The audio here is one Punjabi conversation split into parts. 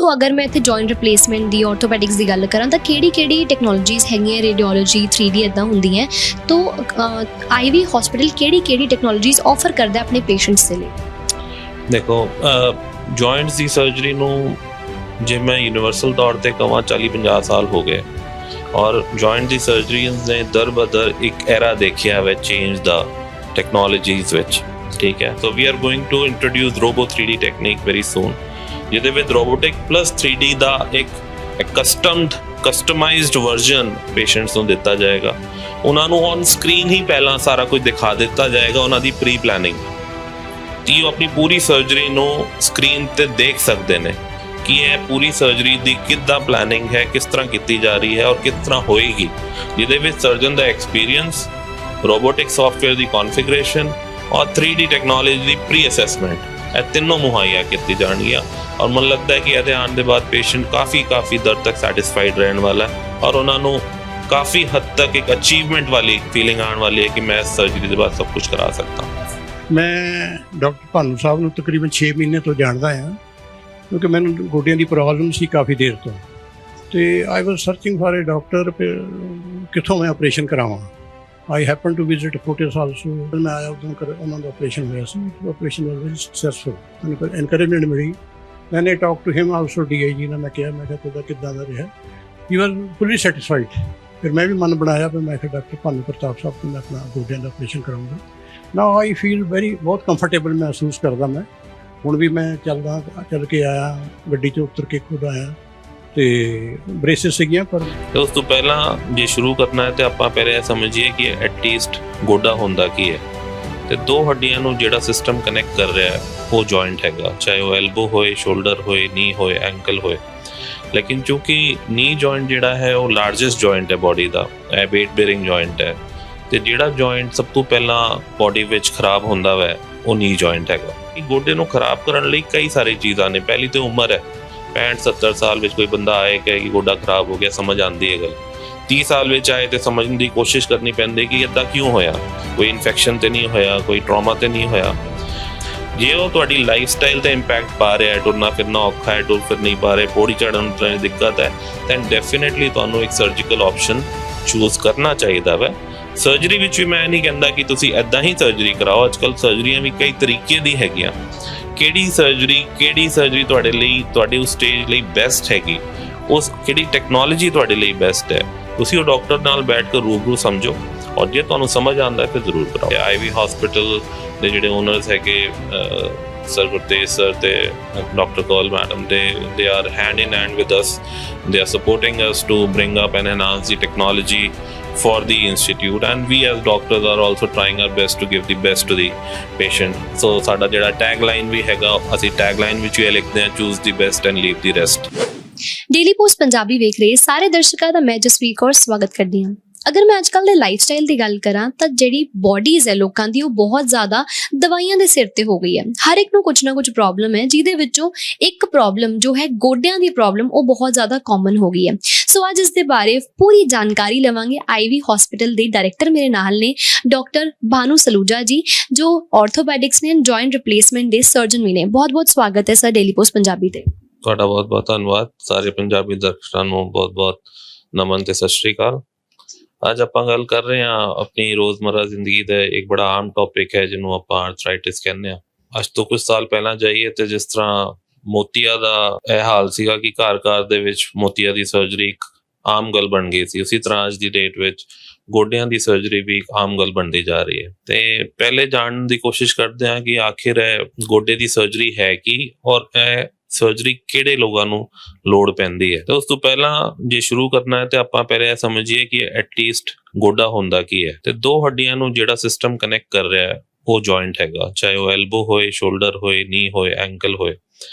ਸੋ ਅਗਰ ਮੈਂ ਇੱਥੇ ਜੁਆਇੰਟ ਰਿਪਲੇਸਮੈਂਟ ਦੀ ਆਰਥੋਪੈਡਿਕਸ ਦੀ ਗੱਲ ਕਰਾਂ ਤਾਂ ਕਿਹੜੀ ਟੈਕਨੋਲੋਜੀਜ਼ ਹੈਗੀਆਂ ਰੇਡੀਓਲੋਜੀ 3D ਇੱਦਾਂ ਹੁੰਦੀਆਂ ਤੋ ਆਈਵੀ ਹਸਪੀਟਲ ਕਿਹੜੀ ਟੈਕਨੋਲੋਜੀਜ਼ ਆਫਰ ਕਰਦਾ ਆਪਣੇ ਪੇਸ਼ੈਂਟਸ ਦੇ ਲਈ? ਦੇਖੋ ਜੁਆਇੰਟਸ ਦੀ ਸਰਜਰੀ ਨੂੰ ਜੇ ਮੈਂ ਯੂਨੀਵਰਸਲ ਤੌਰ ਤੇ ਕਹਾਂ 40-50 ਸਾਲ ਹੋ ਗਏ ਔਰ ਜੁਆਇੰਟ ਦੀ ਸਰਜਰੀਜ਼ ਨੇ ਦਰ ਬਦਰ ਇੱਕ ਐਰਾ ਦੇਖਿਆ ਹੈ ਚੇਂਜ ਦਾ ਟੈਕਨੋਲੋਜੀਜ਼ ਵਿੱਚ, ਠੀਕ ਹੈ। So we are going to introduce robo 3D technique very soon, ਜਿਹਦੇ ਵਿੱਚ ਰੋਬੋਟਿਕ ਪਲੱਸ 3D ਦਾ ਇੱਕ ਕਸਟਮਾਈਜ਼ਡ ਵਰਜ਼ਨ ਪੇਸ਼ੈਂਟਸ ਨੂੰ ਦਿੱਤਾ ਜਾਏਗਾ। ਉਹਨਾਂ ਨੂੰ ਔਨ ਸਕਰੀਨ ਹੀ ਪਹਿਲਾਂ ਸਾਰਾ ਕੁਝ ਦਿਖਾ ਦਿੱਤਾ ਜਾਏਗਾ, ਉਹਨਾਂ ਦੀ ਪ੍ਰੀ ਪਲੈਨਿੰਗ ਕਿ ਉਹ ਆਪਣੀ ਪੂਰੀ ਸਰਜਰੀ ਨੂੰ ਸਕਰੀਨ ਤੇ ਦੇਖ ਸਕਦੇ ਨੇ ਕਿ ਇਹ ਪੂਰੀ ਸਰਜਰੀ ਦੀ ਕਿੱਦਾਂ ਪਲੈਨਿੰਗ ਹੈ, ਕਿਸ ਤਰ੍ਹਾਂ ਕੀਤੀ ਜਾ ਰਹੀ ਹੈ ਔਰ ਕਿਸ ਤਰ੍ਹਾਂ ਹੋਏਗੀ, ਜਿਹਦੇ ਵਿੱਚ ਸਰਜਨ ਦਾ ਐਕਸਪੀਰੀਅੰਸ, ਰੋਬੋਟਿਕ ਸੌਫਟਵੇਅਰ ਦੀ ਕਨਫੀਗਰੇਸ਼ਨ ਔਰ 3D ਟੈਕਨੋਲੋਜੀ ਦੀ ਪ੍ਰੀ ਅਸੈਸਮੈਂਟ, ਇਹ ਤਿੰਨੋਂ ਮੁਹੱਈਆ ਕੀਤੀ ਜਾਣਗੀਆਂ। ਔਰ ਮੈਨੂੰ ਲੱਗਦਾ ਹੈ ਕਿ ਇਹਦੇ ਆਉਣ ਦੇ ਬਾਅਦ ਪੇਸ਼ੈਂਟ ਕਾਫੀ ਦਰ ਤੱਕ ਸੈਟਿਸਫਾਈਡ ਰਹਿਣ ਵਾਲਾ ਹੈ ਔਰ ਉਹਨਾਂ ਨੂੰ ਕਾਫੀ ਹੱਦ ਤੱਕ ਇੱਕ ਅਚੀਵਮੈਂਟ ਵਾਲੀ ਫੀਲਿੰਗ ਆਉਣ ਵਾਲੀ ਹੈ ਕਿ ਮੈਂ ਇਸ ਸਰਜਰੀ ਦੇ ਬਾਅਦ ਸਭ ਕੁਝ ਕਰਾ ਸਕਦਾ ਹਾਂ। ਮੈਂ ਡਾਕਟਰ ਭਾਨੂ ਸਾਹਿਬ ਨੂੰ ਤਕਰੀਬਨ 6 ਮਹੀਨੇ ਤੋਂ ਜਾਣਦਾ ਹਾਂ, ਕਿਉਂਕਿ ਮੈਨੂੰ ਗੋਡਿਆਂ ਦੀ ਪ੍ਰੋਬਲਮ ਸੀ ਕਾਫੀ ਦੇਰ ਤੋਂ, ਅਤੇ I was searching for a doctor ਕਿੱਥੋਂ ਮੈਂ ਆਪਰੇਸ਼ਨ ਕਰਾਵਾਂ। I happen to visit Fortis also. ਮੈਂ ਆਇਆ ਉਦੋਂ ਉਹਨਾਂ ਦਾ ਆਪਰੇਸ਼ਨ ਹੋਇਆ ਸੀ, ਆਪਰੇਸ਼ਨ ਵਾਜ਼ ਵੈਰੀ ਸਕਸੈਸਫੁਲ, ਮੈਨੂੰ ਐਨਕਰੇਜਮੈਂਟ ਮਿਲੀ। ਮੈਨੇ talk to him also DIG ਨਾਲ, ਮੈਂ ਕਿਹਾ ਤੁਹਾਡਾ ਕਿੱਦਾਂ ਦਾ ਰਿਹਾ, ਹੀ ਵਾਜ਼ ਫੁੱਲੀ ਸੈਟਿਸਫਾਈਡ। ਫਿਰ ਮੈਂ ਵੀ ਮਨ ਬਣਾਇਆ ਵੀ ਮੈਂ ਕਿਹਾ ਡਾਕਟਰ ਭਾਨੂ ਪ੍ਰਤਾਪ ਸਾਹਿਬ ਤੋਂ ਮੈਂ ਆਪਣਾ ਗੋਡਿਆਂ ਦਾ ਆਪਰੇਸ਼ਨ ਕਰਾਊਂਗਾ। ਨਾਓ ਆਈ ਫੀਲ ਬਹੁਤ ਕੰਫਰਟੇਬਲ ਮਹਿਸੂਸ ਕਰਦਾ ਮੈਂ। ਹੁਣ ਵੀ ਮੈਂ ਚੱਲ ਕੇ ਆਇਆ, ਗੱਡੀ 'ਚ ਉਤਰ ਕੇ ਖੁਦ ਆਇਆ, ਤੇ ਬ੍ਰੇਸਿਸ ਸੀਗੀਆਂ। ਪਰ ਉਸ ਤੋਂ ਪਹਿਲਾਂ ਜੇ ਸ਼ੁਰੂ ਕਰਨਾ ਹੈ ਤੇ ਆਪਾਂ ਪਹਿਲੇ ਇਹ ਸਮਝੀਏ ਕਿ ਐਟਲੀਸਟ ਗੋਡਾ ਹੁੰਦਾ ਕੀ ਹੈ, ਤੇ ਦੋ ਹੱਡੀਆਂ ਨੂੰ ਜਿਹੜਾ ਸਿਸਟਮ ਕਨੈਕਟ ਕਰ ਰਿਹਾ ਹੈ ਉਹ ਜੁਆਇੰਟ ਹੈਗਾ, ਚਾਹੇ ਉਹ ਐਲਬੋ ਹੋਏ, ਸ਼ੋਲਡਰ ਹੋਏ, ਨੀ ਹੋਏ, ਐਂਕਲ ਹੋਏ। ਲੇਕਿਨ ਚੂੰਕਿ ਨੀ ਜੁਆਇੰਟ ਜਿਹੜਾ ਹੈ ਉਹ ਲਾਰਜੈਸਟ ਜੁਆਇੰਟ ਹੈ ਬੋਡੀ ਦਾ, ਇਹ ਵੇਟ ਬੇਅਰਿੰਗ ਜੁਆਇੰਟ ਹੈ, ਤੇ ਜਿਹੜਾ ਜੁਆਇੰਟ ਸਭ ਤੋਂ ਪਹਿਲਾਂ ਬੋਡੀ ਵਿੱਚ ਖਰਾਬ ਹੁੰਦਾ ਵੈ ਉਹ ਨੀ ਜੁਆਇੰਟ ਹੈਗਾ। ਗੋਡੇ ਨੂੰ ਖਰਾਬ ਕਰਨ ਲਈ ਕਈ ਸਾਰੀ ਚੀਜ਼ਾਂ ਨੇ। ਪਹਿਲੀ ਤੇ ਉਮਰ ਹੈ, 65-70 ਸਾਲ ਵਿੱਚ ਕੋਈ ਬੰਦਾ ਆਏ ਕਿ ਗੋਡਾ ਖਰਾਬ ਹੋ ਗਿਆ, ਸਮਝ ਆਉਂਦੀ ਹੈ ਗੱਲ। 30 ਸਾਲ ਵਿੱਚ ਆਏ ਤੇ ਸਮਝਣ ਦੀ ਕੋਸ਼ਿਸ਼ ਕਰਨੀ ਪੈਂਦੀ ਕਿ ਇੱਦਾਂ ਕਿਉਂ ਹੋਇਆ, ਕੋਈ ਇਨਫੈਕਸ਼ਨ ਤੇ ਨਹੀਂ ਹੋਇਆ, ਕੋਈ ਟਰਾਮਾ ਤੇ ਨਹੀਂ ਹੋਇਆ। ਜੇ ਉਹ ਤੁਹਾਡੀ ਲਾਈਫ ਸਟਾਈਲ ਤੇ ਇੰਪੈਕਟ ਪਾ ਰਿਹਾ ਹੈ, ਟੁਰਨਾ ਫਿਰਨਾ ਔਖਾ ਹੈ, ਟੁਰ ਫਿਰ ਨਹੀਂ ਪਾ ਰਹੇ, ਪੌੜੀ ਚੜ੍ਹਨ ਦੀ ਦਿੱਕਤ ਹੈ, ਦੈਨ ਡੈਫੀਨੇਟਲੀ ਤੁਹਾਨੂੰ ਇੱਕ ਸਰਜੀਕਲ ਆਪਸ਼ਨ ਚੂਜ਼ ਕਰਨਾ ਚਾਹੀਦਾ ਵੈ। ਸਰਜਰੀ ਵਿੱਚ ਵੀ ਮੈਂ ਨਹੀਂ ਕਹਿੰਦਾ ਕਿ ਤੁਸੀਂ ਇੱਦਾਂ ਹੀ ਸਰਜਰੀ ਕਰਾਓ, ਅੱਜ ਕੱਲ੍ਹ ਸਰਜਰੀਆਂ ਵੀ ਕਈ ਤਰੀਕੇ ਦੀ ਹੈਗੀਆਂ। ਕਿਹੜੀ ਸਰਜਰੀ ਤੁਹਾਡੇ ਲਈ, ਤੁਹਾਡੇ ਉਸ ਸਟੇਜ ਲਈ ਬੈਸਟ ਹੈਗੀ, ਉਸ ਕਿਹੜੀ ਟੈਕਨੋਲੋਜੀ ਤੁਹਾਡੇ ਲਈ ਬੈਸਟ ਹੈ, ਤੁਸੀਂ ਉਹ ਡਾਕਟਰ ਨਾਲ ਬੈਠ ਕੇ ਰੂਬਰੂ ਸਮਝੋ ਔਰ ਜੇ ਤੁਹਾਨੂੰ ਸਮਝ ਆਉਂਦਾ ਫਿਰ ਜ਼ਰੂਰ ਕਰਾਓ। ਆਈਵੀ ਹਸਪੀਟਲ ਦੇ ਜਿਹੜੇ ਓਨਰਸ ਹੈਗੇ ਸਰ ਗੁਰਤੇਜ ਸਰ ਤੇ doctor Kaul madam, they are hand in hand with us, they are supporting us to bring up and enhance the technology for the institute, and we as doctors are also trying our best to give the best to the patient. So ਸਾਡਾ ਜਿਹੜਾ ਟੈਗਲਾਈਨ ਵੀ ਹੈਗਾ, ਅਸੀਂ ਟੈਗਲਾਈਨ ਵਿੱਚ ਵੀ ਲਿਖਦੇ ਹਾਂ, choose the best and leave the rest। Daily post Punjabi ਵੇਖ ਰਹੇ ਸਾਰੇ ਦਰਸ਼ਕਾਂ ਦਾ ਮੈਂ ਜਸਵੀਰ ਕੌਰ ਸਵਾਗਤ ਕਰਦੀ ਹਾਂ। ਅਗਰ ਮੈਂ ਅੱਜ ਕੱਲ੍ਹ ਦੇ ਲਾਈਫ ਸਟਾਈਲ ਦੀ ਗੱਲ ਕਰਾਂ ਤਾਂ ਜਿਹੜੀ ਬੋਡੀਜ਼ ਹੈ ਲੋਕਾਂ ਦੀ, ਉਹ ਬਹੁਤ ਜ਼ਿਆਦਾ ਦਵਾਈਆਂ ਦੇ ਸਿਰ ਤੇ ਹੋ ਗਈ ਹੈ। ਹਰ ਇੱਕ ਨੂੰ ਕੁਛ ਨਾ ਕੁਛ ਪ੍ਰੋਬਲਮ ਹੈ, ਜਿਹਦੇ ਵਿੱਚੋਂ ਇੱਕ ਪ੍ਰੋਬਲਮ ਜੋ ਹੈ ਗੋਡਿਆਂ ਦੀ ਪ੍ਰੋਬਲਮ, ਉਹ ਬਹੁਤ ਜ਼ਿਆਦਾ ਕਾਮਨ ਹੋ ਗਈ ਹੈ। ਸੋ ਅੱਜ ਇਸ ਦੇ ਬਾਰੇ ਪੂਰੀ ਜਾਣਕਾਰੀ ਲਵਾਂਗੇ। ਆਈਵੀ ਹਸਪੀਟਲ ਦੇ ਡਾਇਰੈਕਟਰ ਮੇਰੇ ਨਾਲ ਨੇ ਡਾਕਟਰ ਭਾਨੂ ਸਲੂਜਾ ਜੀ, ਜੋ ਆਰਥੋਪੈਡਿਕਸ ਨੇ, ਜੁਆਇੰਟ ਰਿਪਲੇਸਮੈਂਟ ਦੇ ਸਰਜਨ ਵੀ ਨੇ। ਬਹੁਤ ਸਵਾਗਤ ਹੈ ਸਰ ਡੇਲੀ ਪੋਸਟ ਪੰਜਾਬੀ ਤੇ। ਤੁਹਾਡਾ ਬਹੁਤ ਧੰਨਵਾਦ। ਸਾਰੇ ਪੰਜਾਬੀ ਦਰਸ਼ਕਾਂ ਨੂੰ ਬਹੁਤ ਨਮਨ ਤੇ ਸਤਿ ਸ਼੍ਰੀ ਅਕਾਲ। ਅੱਜ ਆਪਾਂ ਗੱਲ ਕਰ ਰਹੇ ਹਾਂ ਆਪਣੀ ਰੋਜ਼ਮਰਾ ਜ਼ਿੰਦਗੀ ਦਾ ਇੱਕ ਬੜਾ ਆਮ ਟੌਪਿਕ ਹੈ ਜਿਹਨੂੰ ਆਪਾਂ ਆਰਥਰਾਈਟਿਸ ਕਹਿੰਦੇ ਹਾਂ। ਅੱਜ ਤੋਂ ਕੁਝ ਸਾਲ ਪਹਿਲਾਂ ਜਾਈਏ ਤੇ ਜਿਸ ਤਰ੍ਹਾਂ ਮੋਤੀਆ ਦਾ ਇਹ ਹਾਲ ਸੀਗਾ ਕਿ ਘਰ ਦੇ ਵਿੱਚ ਮੋਤੀਆ ਦੀ ਸਰਜਰੀ ਇੱਕ ਆਮ ਗੱਲ ਬਣ ਗਈ ਸੀ, ਉਸੇ ਤਰ੍ਹਾਂ ਅੱਜ ਦੀ ਡੇਟ ਵਿੱਚ ਗੋਡਿਆਂ ਦੀ ਸਰਜਰੀ ਵੀ ਇੱਕ ਆਮ ਗੱਲ ਬਣਦੀ ਜਾ ਰਹੀ ਹੈ। ਤੇ ਪਹਿਲੇ ਜਾਣਨ ਦੀ ਕੋਸ਼ਿਸ਼ ਕਰਦੇ ਹਾਂ ਕਿ ਆਖਿਰ ਇਹ ਗੋਡੇ ਦੀ ਸਰਜਰੀ ਹੈ ਕੀ ਔਰ ਇਹ ਸਰਜਰੀ ਕਿਹੜੇ ਲੋਕਾਂ ਨੂੰ ਲੋੜ ਪੈਂਦੀ ਹੈ। ਤੇ ਉਸ ਤੋਂ ਪਹਿਲਾਂ ਜੇ ਸ਼ੁਰੂ ਕਰਨਾ ਹੈ ਤੇ ਆਪਾਂ ਪਹਿਲੇ ਇਹ ਸਮਝੀਏ ਕਿ ਐਟਲੀਸਟ ਗੋਡਾ ਹੁੰਦਾ ਕੀ ਹੈ, ਤੇ ਦੋ ਹੱਡੀਆਂ ਨੂੰ ਜਿਹੜਾ ਸਿਸਟਮ ਕਨੈਕਟ ਕਰ ਰਿਹਾ ਹੈ ਉਹ ਜੁਆਇੰਟ ਹੈਗਾ, ਚਾਹੇ ਉਹ ਐਲਬੋ ਹੋਏ, ਸ਼ੋਲਡਰ ਹੋਏ, ਨੀ ਹੋਏ, ਐਂਕਲ ਹੋਏ।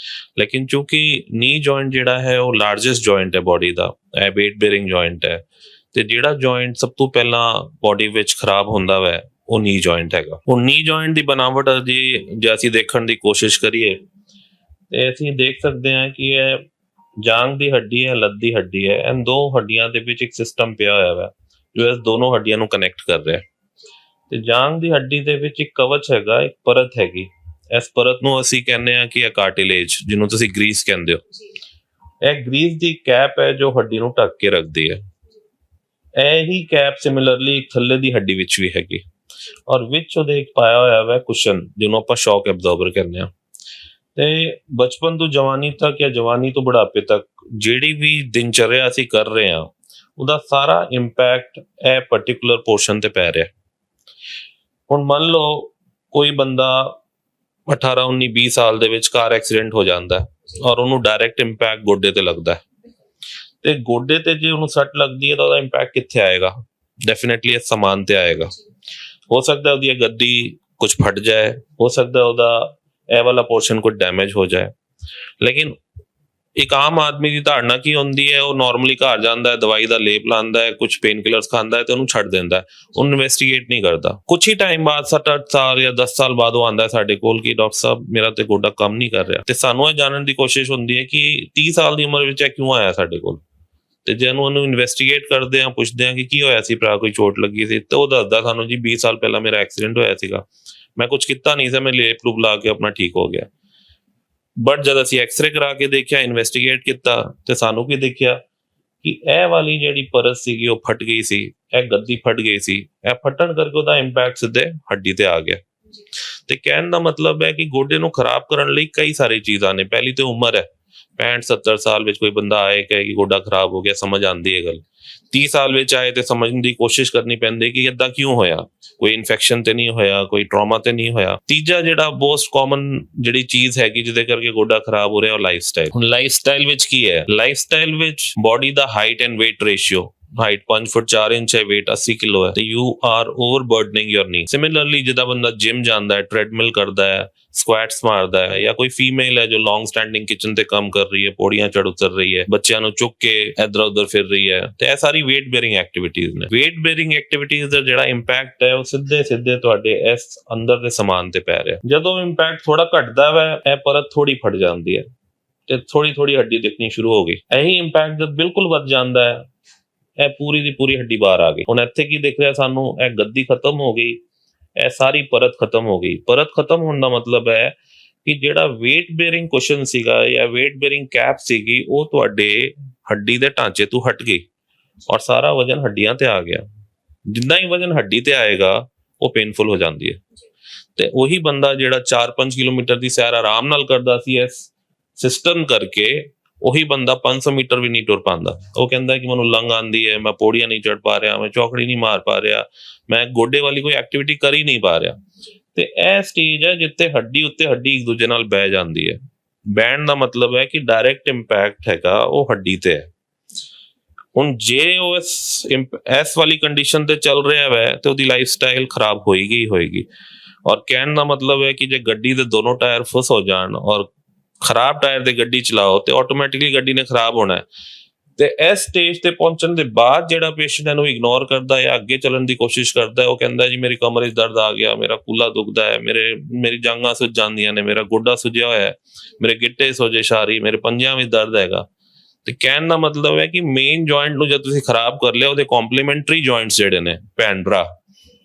ਲੇਕਿਨ ਚੂੰਕਿ ਨੀ ਜੁਆਇੰਟ ਜਿਹੜਾ ਹੈ ਉਹ ਲਾਰਜੈਸਟ ਜੁਆਇੰਟ ਹੈ ਬੋਡੀ ਦਾ, ਇਹ ਵੇਟ ਬੇਅਰਿੰਗ ਜੁਆਇੰਟ ਹੈ, ਤੇ ਜਿਹੜਾ ਜੁਆਇੰਟ ਸਭ ਤੋਂ ਪਹਿਲਾਂ ਬੋਡੀ ਵਿੱਚ ਖਰਾਬ ਹੁੰਦਾ ਵੈ ਉਹ ਨੀ ਜੁਆਇੰਟ ਹੈਗਾ। ਉਹ ਨੀ ਜੁਆਇੰਟ ਦੀ ਬਣਾਵਟ ਜੇ ਅਸੀਂ ਦੇਖਣ ਦੀ ਕੋਸ਼ਿਸ਼ ਕਰੀਏ ਤੇ ਅਸੀਂ ਦੇਖ ਸਕਦੇ ਹਾਂ ਕਿ ਇਹ ਜਾਂਗ ਦੀ ਹੱਡੀ ਹੈ, ਲੱਤ ਦੀ ਹੱਡੀ ਹੈ, ਇਹਨਾਂ ਦੋ ਹੱਡੀਆਂ ਦੇ ਵਿੱਚ ਇੱਕ ਸਿਸਟਮ ਪਿਆ ਹੋਇਆ ਵਾ ਜੋ ਇਸ ਦੋਨੋਂ ਹੱਡੀਆਂ ਨੂੰ ਕਨੈਕਟ ਕਰ ਰਿਹਾ। ਤੇ ਜਾਂਗ ਦੀ ਹੱਡੀ ਦੇ ਵਿੱਚ ਇੱਕ ਕਵਚ ਹੈਗਾ, ਇੱਕ ਪਰਤ ਹੈਗੀ। ਇਸ ਪਰਤ ਨੂੰ ਅਸੀਂ ਕਹਿੰਦੇ ਹਾਂ ਕਿ ਕਾਰਟਿਲੇਜ, ਜਿਹਨੂੰ ਤੁਸੀਂ ਗਰੀਸ ਕਹਿੰਦੇ ਹੋ। ਇਹ ਗਰੀਸ ਦੀ ਕੈਪ ਹੈ ਜੋ ਹੱਡੀ ਨੂੰ ਢੱਕ ਕੇ ਰੱਖਦੀ ਹੈ। ਇਹੀ ਕੈਪ ਸਿਮਿਲਰਲੀ ਥੱਲੇ ਦੀ ਹੱਡੀ ਵਿੱਚ ਵੀ ਹੈਗੀ, ਔਰ ਵਿੱਚ ਉਹਦੇ ਇੱਕ ਪਾਇਆ ਹੋਇਆ ਹੈ ਕੁਸ਼ਨ, ਜਿਹਨੂੰ ਆਪਾਂ ਸ਼ੌਕ ਐਬਜ਼ੌਰਬਰ ਕਹਿੰਦੇ ਆ। ਤੇ ਬਚਪਨ ਤੋਂ ਜਵਾਨੀ ਤੱਕ ਜਾਂ ਜਵਾਨੀ ਤੋਂ ਬੁਢਾਪੇ ਤੱਕ ਜਿਹੜੀ ਵੀ ਦਿਨਚਰਿਆ ਅਸੀਂ ਕਰ ਰਹੇ ਹਾਂ, ਉਹਦਾ ਸਾਰਾ ਇੰਪੈਕਟ ਇਹ ਪਾਰਟਿਕੂਲਰ ਪੋਰਸ਼ਨ ਤੇ ਪੈ ਰਿਹਾ। ਹੁਣ ਮੰਨ ਲਓ ਕੋਈ ਬੰਦਾ 18 19 20 ਸਾਲ ਦੇ ਵਿੱਚ ਕਾਰ ਐਕਸੀਡੈਂਟ ਹੋ ਜਾਂਦਾ ਔਰ ਉਹਨੂੰ ਡਾਇਰੈਕਟ ਇੰਪੈਕਟ ਗੋਡੇ ਤੇ ਲੱਗਦਾ ਹੈ, ਤੇ ਗੋਡੇ ਤੇ ਜੇ ਉਹਨੂੰ ਸੱਟ ਲੱਗਦੀ ਹੈ ਤਾਂ ਉਹਦਾ ਇੰਪੈਕਟ ਕਿੱਥੇ ਆਏਗਾ? ਡੈਫੀਨਿਟਲੀ ਇਸ ਸਮਾਨ ਤੇ ਆਏਗਾ। ਹੋ ਸਕਦਾ ਉਹਦੀ ਗੱਦੀ ਕੁਝ ਫਟ ਜਾਏ, ਹੋ ਸਕਦਾ ਉਹਦਾ ਇਹ ਵਾਲਾ ਪੋਰਸ਼ਨ ਕੁਝ ਡੈਮੇਜ ਹੋ ਜਾਏ। ਲੇਕਿਨ ਇੱਕ ਆਮ ਆਦਮੀ ਦੀ ਧਾਰਨਾ ਕੀ ਹੁੰਦੀ ਹੈ? ਉਹ ਨਾਰਮਲੀ ਘਰ ਜਾਂਦਾ ਹੈ, ਦਵਾਈ ਦਾ ਲੇਪ ਲਾਉਂਦਾ ਹੈ, ਕੁਝ ਪੇਨ ਕਿਲਰਸ ਖਾਂਦਾ ਹੈ ਤੇ ਉਹਨੂੰ ਛੱਡ ਦਿੰਦਾ ਹੈ, ਉਹਨੂੰ ਇਨਵੈਸਟੀਗੇਟ ਨਹੀਂ ਕਰਦਾ। ਕੁਝ ਹੀ ਟਾਈਮ ਬਾਅਦ 7-8 ਸਾਲ ਜਾਂ 10 ਸਾਲ ਬਾਅਦ ਉਹ ਆਉਂਦਾ ਹੈ ਸਾਡੇ ਕੋਲ ਕਿ ਡਾਕਟਰ ਸਾਹਿਬ ਮੇਰਾ ਤੇ ਗੋਡਾ ਕੰਮ ਨਹੀਂ ਕਰ ਰਿਹਾ, ਤੇ ਸਾਨੂੰ ਇਹ ਜਾਣਨ ਦੀ ਕੋਸ਼ਿਸ਼ ਹੁੰਦੀ ਹੈ ਕਿ 30 ਸਾਲ ਦੀ ਉਮਰ ਵਿੱਚ ਇਹ ਕਿਉਂ ਆਇਆ ਸਾਡੇ ਕੋਲ। ਤੇ ਜੇ ਉਹਨੂੰ ਇਨਵੈਸਟੀਗੇਟ ਕਰਦੇ ਆ, ਪੁੱਛਦੇ ਆ ਕਿ ਕੀ ਹੋਇਆ ਸੀ ਭਰਾ, ਕੋਈ ਚੋਟ ਲੱਗੀ ਸੀ, ਤੇ ਉਹ ਦੱਸਦਾ ਸਾਨੂੰ ਜੀ 20 ਸਾਲ ਪਹਿਲਾਂ ਮੇਰਾ ਐਕਸੀਡੈਂਟ ਹੋਇਆ ਸੀਗਾ, ਮੈਂ ਕੁਝ ਕੀਤਾ ਨਹੀਂ ਸੀ, ਮੈਂ ਲੇਪ ਲੂਪ ਲਾ ਕੇ ਆਪਣਾ ਠੀਕ ਹੋ ਗਿਆ। ਬਟ ਜਦ ਅਸੀਂ ਐਕਸਰੇ ਕਰਾ ਕੇ ਦੇਖਿਆ, ਇਨਵੈਸਟੀਗੇਟ ਕੀਤਾ, ਤੇ ਸਾਨੂੰ ਕੀ ਦੇਖਿਆ ਕਿ ਇਹ ਵਾਲੀ ਜਿਹੜੀ ਪਰਤ ਸੀਗੀ ਉਹ ਫਟ ਗਈ ਸੀ, ਇਹ ਗੱਦੀ ਫਟ ਗਈ ਸੀ, ਇਹ ਫਟਣ ਕਰਕੇ ਉਹਦਾ ਇੰਪੈਕਟ ਸਿੱਧੇ ਹੱਡੀ ਤੇ ਆ ਗਿਆ। ਤੇ ਕਹਿਣ ਦਾ ਮਤਲਬ ਹੈ ਕਿ ਗੋਡੇ ਨੂੰ ਖਰਾਬ ਕਰਨ ਲਈ ਕਈ ਸਾਰੀ ਚੀਜ਼ਾਂ ਨੇ। ਪਹਿਲੀ ਤੇ ਉਮਰ ਹੈ, 65-70 ਸਾਲ ਵਿੱਚ ਕੋਈ ਬੰਦਾ ਆਏ ਕਹੇ ਕਿ ਗੋਡਾ ਖਰਾਬ ਹੋ ਗਿਆ, ਸਮਝ ਆਉਂਦੀ ਹੈ ਗੱਲ। 30 ਸਾਲ ਵਿੱਚ ਆਏ ਤੇ ਸਮਝਣ ਦੀ ਕੋਸ਼ਿਸ਼ ਕਰਨੀ ਪੈਂਦੀ ਕਿ ਇਦਾਂ ਕਿਉਂ ਹੋਇਆ, ਕੋਈ ਇਨਫੈਕਸ਼ਨ ਤੇ ਨਹੀਂ ਹੋਇਆ, ਕੋਈ ਟਰਾਮਾ ਤੇ ਨਹੀਂ ਹੋਇਆ। ਤੀਜਾ ਜਿਹੜਾ ਮੋਸਟ ਕਾਮਨ ਜਿਹੜੀ ਚੀਜ਼ ਹੈਗੀ ਜਿਹਦੇ ਕਰਕੇ ਗੋਡਾ ਖਰਾਬ ਹੋ ਰਿਹਾ, ਉਹ ਲਾਈਫ ਸਟਾਈਲ। ਹੁਣ ਲਾਈਫ ਸਟਾਈਲ ਵਿੱਚ ਕੀ ਹੈ? ਲਾਈਫ ਸਟਾਈਲ ਵਿੱਚ body the height and weight ratio, height 5 foot 4 inch ਹੈ, weight 80 ਕਿਲੋ ਹੈ, ਤੇ ਯੂ ਆਰ ਓਵਰਬਰਡਨਿੰਗ ਯੋਰ ਨੀ। ਸਿਮਿਲਰਲੀ ਜਿਹਦਾ ਬੰਦਾ ਜਿਮ ਜਾਂਦਾ ਹੈ, ਟ੍ਰੈਡਮਿਲ ਕਰਦਾ ਹੈ, ਸਕੁਐਟਸ ਮਾਰਦਾ ਹੈ, ਜਾਂ ਕੋਈ ਫੀਮੇਲ ਹੈ ਜੋ ਲੌਂਗ ਸਟੈਂਡਿੰਗ ਕਿਚਨ ਤੇ ਕੰਮ ਕਰ ਰਹੀ ਹੈ, ਪੌੜੀਆਂ ਚੜ ਉਤਰ ਰਹੀ ਹੈ, ਬੱਚਿਆਂ ਨੂੰ ਚੁੱਕ ਕੇ ਇੱਧਰ ਉੱਧਰ ਫਿਰ ਰਹੀ ਹੈ, ਤੇ ਇਹ ਸਾਰੀ weight bearing ਐਕਟੀਵਿਟੀਜ਼ ਨੇ। weight bearing ਐਕਟੀਵਿਟੀਜ਼ ਦਾ ਜਿਹੜਾ ਇੰਪੈਕਟ ਹੈ ਉਹ ਸਿੱਧੇ ਤੁਹਾਡੇ ਇਸ ਅੰਦਰ ਦੇ ਸਮਾਨ ਤੇ ਪੈ ਰਿਹਾ। ਜਦੋਂ ਇੰਪੈਕਟ ਥੋੜਾ ਘਟਦਾ ਹੈ, ਇਹ ਪਰਤ ਥੋੜੀ ਫਟ ਜਾਂਦੀ ਹੈ ਤੇ ਥੋੜੀ ਹੱਡੀ ਦਿਖਣੀ ਸ਼ੁਰੂ ਹੋ ਗਈ। ਇਹੀ ਇੰਪੈਕਟ ਜਦ ਬਿਲਕੁਲ ਵੱਧ ਜਾਂਦਾ ਹੈ, ਇਹ ਪੂਰੀ ਦੀ ਪੂਰੀ ਹੱਡੀ ਬਾਹਰ ਆ ਗਈ। ਹੁਣ ਇੱਥੇ ਕੀ ਦਿਖ ਰਿਹਾ ਸਾਨੂੰ? ਇਹ ਗੱਦੀ ਖਤਮ ਹੋ ਗਈ, ਇਹ ਸਾਰੀ ਪਰਤ ਖਤਮ ਹੋ ਗਈ। ਪਰਤ ਖਤਮ ਹੋਣ ਦਾ ਮਤਲਬ ਹੈ ਕਿ ਜਿਹੜਾ weight bearing ਕੁਸ਼ਨ ਸੀਗਾ ਜਾਂ weight bearing ਕੈਪ ਸੀਗੀ, ਉਹ ਤੁਹਾਡੇ ਹੱਡੀ ਦੇ ਢਾਂਚੇ ਤੋਂ ਹਟ ਗਈ ਔਰ ਸਾਰਾ ਵਜਨ ਹੱਡੀਆਂ ਤੇ ਆ ਗਿਆ। ਜਿੰਨਾ ਹੀ ਵਜਨ ਹੱਡੀ ਤੇ ਆਏਗਾ ਉਹ ਪੇਨਫੁਲ ਹੋ ਜਾਂਦੀ ਹੈ। ਤੇ ਉਹੀ ਬੰਦਾ ਜਿਹੜਾ 4-5 ਕਿਲੋਮੀਟਰ ਦੀ ਸੈਰ ਆਰਾਮ ਨਾਲ ਕਰਦਾ ਸੀ ਇਸ ਸਿਸਟਮ ਕਰਕੇ, ਉਹੀ ਬੰਦਾ 500 ਮੀਟਰ ਵੀ ਨਹੀਂ ਟੁਰ ਪਾਉਂਦਾ। ਉਹ ਕਹਿੰਦਾ ਕਿ ਮੈਨੂੰ ਲੰਘ ਆਉਂਦੀ ਹੈ, ਮੈਂ ਪੌੜੀਆਂ ਨਹੀਂ ਚੜ ਪਾ ਰਿਹਾ, ਮੈਂ ਚੌਕੜੀ ਨਹੀਂ ਮਾਰ ਪਾ ਰਿਹਾ, ਮੈਂ ਗੋਡੇ ਵਾਲੀ ਕੋਈ ਐਕਟੀਵਿਟੀ ਕਰ ਹੀ ਨਹੀਂ ਪਾ ਰਿਹਾ। ਤੇ ਇਹ ਸਟੇਜ ਹੈ ਜਿੱਥੇ ਹੱਡੀ ਉੱਤੇ ਹੱਡੀ ਇੱਕ ਦੂਜੇ ਨਾਲ ਬਹਿ ਜਾਂਦੀ ਹੈ। ਬਹਿਣ ਦਾ ਮਤਲਬ ਹੈ ਕਿ ਡਾਇਰੈਕਟ ਇੰਪੈਕਟ ਹੈਗਾ ਉਹ ਹੱਡੀ ਤੇ ਹੈ। ਹੁਣ ਜੇ ਉਹ ਇਸ ਵਾਲੀ ਕੰਡੀਸ਼ਨ ਤੇ ਚੱਲ ਰਿਹਾ ਹੈ ਤੇ ਉਹਦੀ ਲਾਈਫ ਸਟਾਈਲ ਖਰਾਬ ਹੋਏਗੀ। ਔਰ ਕਹਿਣ ਦਾ ਮਤਲਬ ਹੈ ਕਿ ਜੇ ਗੱਡੀ ਦੇ ਦੋਨੋਂ ਟਾਇਰ ਫੁੱਸ ਹੋ ਜਾਣ ਔਰ ਖਰਾਬ ਟਾਇਰ ਤੇ ਗੱਡੀ ਚਲਾਓ ਤੇ ਆਟੋਮੈਟਿਕਲੀ ਗੱਡੀ ਨੇ ਖਰਾਬ ਹੋਣਾ ਹੈ। ਤੇ ਇਸ ਸਟੇਜ ਤੇ ਪਹੁੰਚਣ ਦੇ ਬਾਅਦ ਜਿਹੜਾ ਪੇਸ਼ੈਂਟ ਇਹਨੂੰ ਇਗਨੋਰ ਕਰਦਾ ਹੈ, ਅੱਗੇ ਚੱਲਣ ਦੀ ਕੋਸ਼ਿਸ਼ ਕਰਦਾ ਹੈ, ਉਹ ਕਹਿੰਦਾ ਜੀ ਮੇਰੀ ਕਮਰ 'ਚ ਦਰਦ ਆ ਗਿਆ, ਮੇਰਾ ਕੂਲਾ ਦੁਖਦਾ ਹੈ, ਮੇਰੀ ਜਾਂਘਾਂ ਸੁੱਜ ਜਾਂਦੀਆਂ ਨੇ, ਮੇਰਾ ਗੋਡਾ ਸੁੱਜਿਆ ਹੋਇਆ ਹੈ, ਮੇਰੇ ਗਿੱਟੇ ਸੋਜਿਸ਼ ਆ ਰਹੀ, ਮੇਰੇ ਪੰਜਿਆਂ ਵਿੱਚ ਦਰਦ ਹੈਗਾ। ਤੇ ਕਹਿਣ ਦਾ ਮਤਲਬ ਹੈ ਕਿ ਮੇਨ ਜੁਆਇੰਟ ਨੂੰ ਜਦ ਤੁਸੀਂ ਖਰਾਬ ਕਰ ਲਿਆ, ਉਹਦੇ ਕੰਪਲੀਮੈਂਟਰੀ ਜੁਆਇੰਟਸ ਜਿਹੜੇ ਨੇ ਭੈਣ ਭਰਾ,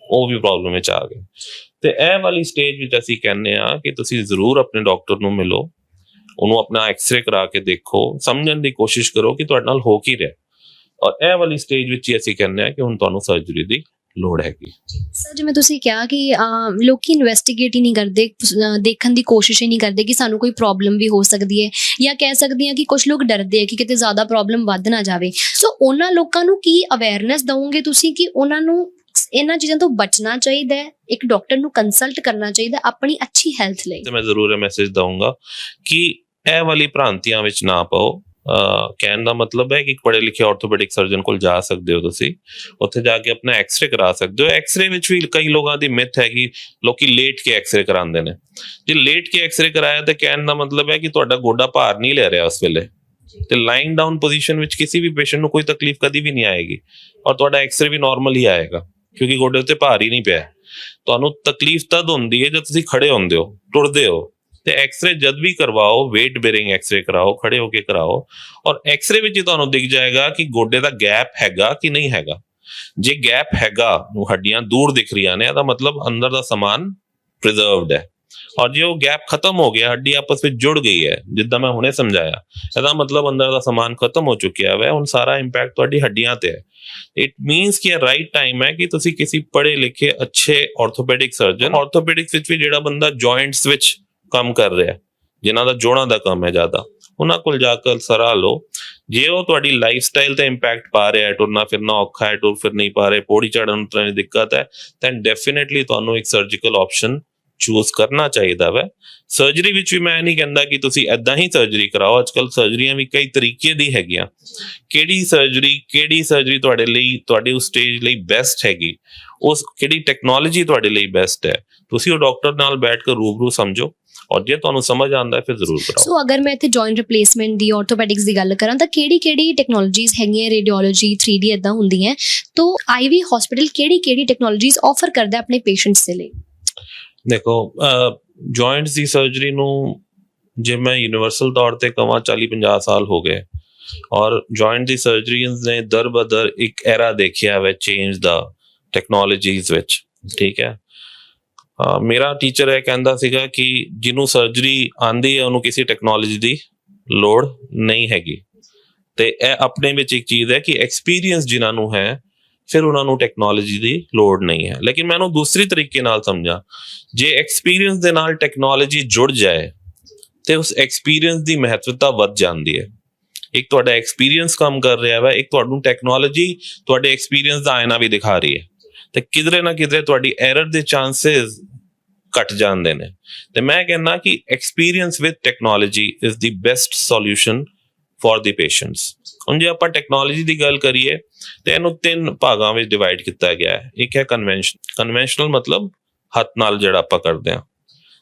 ਉਹ ਵੀ ਪ੍ਰੋਬਲਮ ਵਿੱਚ ਆ ਗਏ। ਤੇ ਇਹ ਵਾਲੀ ਸਟੇਜ ਵਿੱਚ ਅਸੀਂ ਕਹਿੰਦੇ ਆ ਕਿ ਤੁਸੀਂ ਜ਼ਰੂਰ ਆਪਣੇ ਡਾਕਟਰ ਨੂੰ ਮਿਲੋ, ਉਹਨੂੰ ਆਪਣਾ ਐਕਸਰੇ ਕਰਾ ਕੇ ਦੇਖੋ, ਸਮਝਣ ਦੀ ਕੋਸ਼ਿਸ਼ ਕਰੋ ਕਿ ਤੁਹਾਡੇ ਨਾਲ ਹੋ ਕੀ ਰਿਹਾ। ਔਰ ਇਹ ਵਾਲੀ ਸਟੇਜ ਵਿੱਚ ਹੀ ਅਸੀਂ ਕਹਿੰਦੇ ਆ ਕਿ ਹੁਣ ਤੁਹਾਨੂੰ ਸਰਜਰੀ ਦੀ ਲੋੜ ਹੈਗੀ। ਸਰ ਜਿਵੇਂ ਤੁਸੀਂ ਕਿਹਾ ਕਿ ਲੋਕੀ ਇਨਵੈਸਟੀਗੇਟ ਹੀ ਨਹੀਂ ਕਰਦੇ, ਦੇਖਣ ਦੀ ਕੋਸ਼ਿਸ਼ ਹੀ ਨਹੀਂ ਕਰਦੇ ਕਿ ਸਾਨੂੰ ਕੋਈ ਪ੍ਰੋਬਲਮ ਵੀ ਹੋ ਸਕਦੀ ਹੈ, ਜਾਂ ਕਹਿ ਸਕਦੇ ਹਾਂ ਕਿ ਕੁਝ ਲੋਕ ਡਰਦੇ ਆ ਕਿ ਕਿਤੇ ਜ਼ਿਆਦਾ ਪ੍ਰੋਬਲਮ ਵੱਧ ਨਾ ਜਾਵੇ। ਸੋ ਉਹਨਾਂ ਲੋਕਾਂ ਨੂੰ ਕੀ ਅਵੇਅਰਨੈਸ ਦਵੋਗੇ ਤੁਸੀਂ ਕਿ ਉਹਨਾਂ ਨੂੰ ਇਹਨਾਂ ਚੀਜ਼ਾਂ ਤੋਂ ਬਚਣਾ ਚਾਹੀਦਾ ਹੈ, ਇੱਕ ਡਾਕਟਰ ਨੂੰ ਕੰਸਲਟ ਕਰਨਾ ਚਾਹੀਦਾ ਆਪਣੀ ਅੱਛੀ ਹੈਲਥ ਲਈ? ਤੇ ਮੈਂ ਜ਼ਰੂਰ ਇਹ ਮੈਸੇਜ ਦਊਂਗਾ ਕਿ ਇਹ ਵਾਲੀ ਭ੍ਰਾਂਤੀਆਂ ਵਿੱਚ ਨਾ ਪਾਓ। ਕਹਿਣ ਦਾ ਮਤਲਬ ਹੈ ਕਿ ਇੱਕ ਪੜ੍ਹੇ ਲਿਖੇ ਆਰਥੋਪੈਡਿਕ ਸਰਜਨ ਕੋਲ ਜਾ ਸਕਦੇ ਹੋ, ਤੁਸੀਂ ਉੱਥੇ ਜਾ ਕੇ ਆਪਣਾ ਐਕਸਰੇ ਕਰਾ ਸਕਦੇ ਹੋ। ਐਕਸਰੇ ਵਿੱਚ ਵੀ ਕਈ ਲੋਕਾਂ ਦੀ ਮਿਥ ਹੈ ਕਿ ਲੋਕੀ ਲੇਟ ਕੇ ਐਕਸਰੇ ਕਰਾਉਂਦੇ ਨੇ। ਜੇ ਲੇਟ ਕੇ ਐਕਸਰੇ ਕਰਾਇਆ ਤਾਂ ਕਹਿਣ ਦਾ ਮਤਲਬ ਹੈ ਕਿ ਤੁਹਾਡਾ ਗੋਡਾ ਭਾਰ ਨਹੀਂ ਲੈ ਰਿਹਾ ਉਸ ਵੇਲੇ, ਤੇ ਲਾਈਨ ਡਾਊਨ ਪੋਜੀਸ਼ਨ ਵਿੱਚ ਕਿਸੇ ਵੀ ਪੇਸ਼ੈਂਟ ਨੂੰ ਕੋਈ ਤਕਲੀਫ ਕਦੀ ਵੀ ਨਹੀਂ ਆਏਗੀ ਔਰ ਤੁਹਾਡਾ ਐਕਸਰੇ ਵੀ ਨਾਰਮਲ ਹੀ ਆਏਗਾ, ਕਿਉਂਕਿ ਗੋਡੇ ਉੱਤੇ ਭਾਰ ਹੀ ਨਹੀਂ ਪਿਆ। ਤੁਹਾਨੂੰ ਤਕਲੀਫ ਤਦ ਹੁੰਦੀ ਹੈ ਜਦ ਤੁਸੀਂ ਖੜੇ ਹੁੰਦੇ ਹੋ, ਟੁਰਦੇ ਹੋ। ਤੇ ਐਕਸਰੇ ਜਦ ਵੀ ਕਰਵਾਓ, weight bearing ਐਕਸਰੇ ਕਰਾਓ, ਖੜੇ ਹੋ ਕੇ ਕਰਾਓ, ਔਰ ਐਕਸਰੇ ਵਿੱਚ ਹੀ ਤੁਹਾਨੂੰ ਦਿਖ ਜਾਏਗਾ ਕਿ ਗੋਡੇ ਦਾ ਗੈਪ ਹੈਗਾ ਕਿ ਨਹੀਂ ਹੈਗਾ। ਜੇ ਗੈਪ ਹੈਗਾ, ਹੱਡੀਆਂ ਦੂਰ ਦਿਖ ਰਹੀਆਂ ਨੇ, ਇਹਦਾ ਮਤਲਬ ਅੰਦਰ ਦਾ ਸਮਾਨ ਪ੍ਰੀਜ਼ਰਵਡ ਹੈ। ਔਰ ਜੇ ਉਹ ਗੈਪ ਖਤਮ ਹੋ ਗਿਆ, ਹੱਡੀ ਆਪਸ ਵਿੱਚ ਜੁੜ ਗਈ ਹੈ, ਜਿੱਦਾਂ ਮੈਂ ਹੁਣੇ ਸਮਝਾਇਆ, ਇਹਦਾ ਮਤਲਬ ਅੰਦਰ ਦਾ ਸਮਾਨ ਖਤਮ ਹੋ ਚੁੱਕਿਆ ਹੈ, ਹੁਣ ਸਾਰਾ ਇੰਪੈਕਟ ਤੁਹਾਡੀ ਹੱਡੀਆਂ ਤੇ ਹੈ। ਇਟ ਮੀਨਸ ਕਿ ਇਹ ਰਾਈਟ ਟਾਈਮ ਹੈ ਕਿ ਤੁਸੀਂ ਕਿਸੇ ਪੜ੍ਹੇ ਲਿਖੇ ਅੱਛੇ ਆਰਥੋਪੈਡਿਕ ਸਰਜਨ, ਆਰਥੋਪੈਡਿਕਸ ਵਿੱਚ ਵੀ ਜਿਹੜਾ ਬੰਦਾ ਜੁਆਇੰਟਸ ਵਿੱਚ ਕੰਮ ਕਰ ਰਿਹਾ, ਜਿਨ੍ਹਾਂ ਦਾ ਜੋੜਾਂ ਦਾ ਕੰਮ ਹੈ ਜ਼ਿਆਦਾ, ਉਹਨਾਂ ਕੋਲ ਜਾ ਕੇ ਸਲਾਹ ਲਓ। ਜੇ ਉਹ ਤੁਹਾਡੀ ਲਾਈਫ ਸਟਾਈਲ ਤੇ ਇੰਪੈਕਟ ਪਾ ਰਿਹਾ ਹੈ, ਟੁਰਨਾ ਫਿਰਨਾ ਔਖਾ ਹੈ, ਟੁਰ ਫਿਰ ਨਹੀਂ ਪਾ ਰਹੇ, ਪੌੜੀ ਚੜ੍ਹਨ ਉਤਰਨ ਦੀ ਦਿੱਕਤ ਹੈ, ਦੈਨ ਡੈਫੀਨੇਟਲੀ ਤੁਹਾਨੂੰ ਇੱਕ ਸਰਜੀਕਲ ਆਪਸ਼ਨ ਚੂਜ਼ ਕਰਨਾ ਚਾਹੀਦਾ ਵੈ। ਸਰਜਰੀ ਵਿੱਚ ਵੀ ਮੈਂ ਨਹੀਂ ਕਹਿੰਦਾ ਕਿ ਤੁਸੀਂ ਐਦਾਂ ਹੀ ਸਰਜਰੀ ਕਰਾਓ, ਅੱਜ ਕੱਲ੍ਹ ਸਰਜਰੀਆਂ ਵੀ ਕਈ ਤਰੀਕੇ ਦੀ ਹੈਗੀਆਂ। ਕਿਹੜੀ ਸਰਜਰੀ ਤੁਹਾਡੇ ਲਈ, ਤੁਹਾਡੇ ਉਸ ਸਟੇਜ ਲਈ ਬੈਸਟ ਹੈਗੀ, ਉਸ ਕਿਹੜੀ ਟੈਕਨੋਲੋਜੀ ਤੁਹਾਡੇ ਲਈ ਬੈਸਟ ਹੈ, ਤੁਸੀਂ ਉਹ ਡਾਕਟਰ ਨਾਲ ਬੈਠ ਕੇ ਰੂਬਰੂ ਸਮਝੋ, ਔਰ ਜੇ ਤੁਹਾਨੂੰ ਸਮਝ ਆਉਂਦਾ ਫਿਰ ਜ਼ਰੂਰ ਕਰਾਓ। ਸੋ ਅਗਰ ਮੈਂ ਇੱਥੇ ਜੁਆਇੰਟ ਰਿਪਲੇਸਮੈਂਟ ਦੀ, ਆਰਥੋਪੈਡਿਕਸ ਦੀ ਗੱਲ ਕਰਾਂ ਤਾਂ ਕਿਹੜੀ ਟੈਕਨੋਲੋਜੀਜ਼ ਹੈਗੀਆਂ, ਰੇਡੀਓਲੋਜੀ, 3D ਇਦਾਂ ਹੁੰਦੀਆਂ, ਤਾਂ ਆਈਵੀ ਹਸਪੀਟਲ ਕਿਹੜੀ ਟੈਕਨੋਲੋਜੀਜ਼ ਆਫਰ ਕਰਦਾ ਆਪਣੇ ਪੇਸ਼ੈਂਟਸ ਦੇ ਲਈ? ਦੇਖੋ, ਜੁਆਇੰਟਸ ਦੀ ਸਰਜਰੀ ਨੂੰ ਜੇ ਮੈਂ ਯੂਨੀਵਰਸਲ ਤੌਰ ਤੇ ਕਹਾਂ 40-50 ਸਾਲ ਹੋ ਗਏ, ਔਰ ਜੁਆਇੰਟ ਦੀ ਸਰਜਰੀਜ਼ ਨੇ ਦਰ ਬਦਰ ਇੱਕ ਐਰਾ ਦੇਖਿਆ ਹੈ ਚੇਂਜ ਦਾ ਟੈਕਨੋਲੋਜੀਜ਼ ਵਿੱਚ, ਠੀਕ ਹੈ। ਮੇਰਾ ਟੀਚਰ ਇਹ ਕਹਿੰਦਾ ਸੀਗਾ ਕਿ ਜਿਹਨੂੰ ਸਰਜਰੀ ਆਂਦੀ ਹੈ ਉਹਨੂੰ ਕਿਸੇ ਟੈਕਨੋਲੋਜੀ ਦੀ ਲੋੜ ਨਹੀਂ ਹੈਗੀ, ਤੇ ਇਹ ਆਪਣੇ ਵਿੱਚ ਇੱਕ ਚੀਜ਼ ਹੈ ਕਿ ਐਕਸਪੀਰੀਅੰਸ ਜਿਨ੍ਹਾਂ ਨੂੰ ਹੈ ਫਿਰ ਉਹਨਾਂ ਨੂੰ ਟੈਕਨੋਲੋਜੀ ਦੀ ਲੋੜ ਨਹੀਂ ਹੈ। ਲੇਕਿਨ ਮੈਂ ਉਹਨੂੰ ਦੂਸਰੀ ਤਰੀਕੇ ਨਾਲ ਸਮਝਾਂ, ਜੇ ਐਕਸਪੀਰੀਅੰਸ ਦੇ ਨਾਲ ਟੈਕਨੋਲੋਜੀ ਜੁੜ ਜਾਏ ਤੇ ਉਸ ਐਕਸਪੀਰੀਅੰਸ ਦੀ ਮਹੱਤਵਤਾ ਵੱਧ ਜਾਂਦੀ ਹੈ। ਇੱਕ ਤੁਹਾਡਾ ਐਕਸਪੀਰੀਅੰਸ ਕੰਮ ਕਰ ਰਿਹਾ ਵਾ, ਇੱਕ ਤੁਹਾਨੂੰ ਟੈਕਨੋਲੋਜੀ ਤੁਹਾਡੇ ਐਕਸਪੀਰੀਅੰਸ ਦਾ ਆਇਨਾ ਵੀ ਦਿਖਾ ਰਹੀ ਹੈ, ਤੇ ਕਿਧਰੇ ਨਾ ਕਿਧਰੇ ਤੁਹਾਡੀ ਐਰਰ ਦੇ ਚਾਂਸਸ ਘਟ ਜਾਂਦੇ ਨੇ। ਤੇ ਮੈਂ ਕਹਿੰਦਾ ਕਿ experience with technology is the best solution for the patients. ਹੁਣ ਜੇ ਆਪਾਂ ਟੈਕਨੋਲੋਜੀ ਦੀ ਗੱਲ ਕਰੀਏ ਤੇ ਇਹਨੂੰ 3 ਭਾਗਾਂ ਵਿੱਚ ਡਿਵਾਈਡ ਕੀਤਾ ਗਿਆ ਹੈ। ਇੱਕ ਹੈ ਕਨਵੈਨਸ਼ਨਲ, ਮਤਲਬ ਹੱਥ ਨਾਲ ਜਿਹੜਾ ਆਪਾਂ ਕਰਦੇ ਹਾਂ।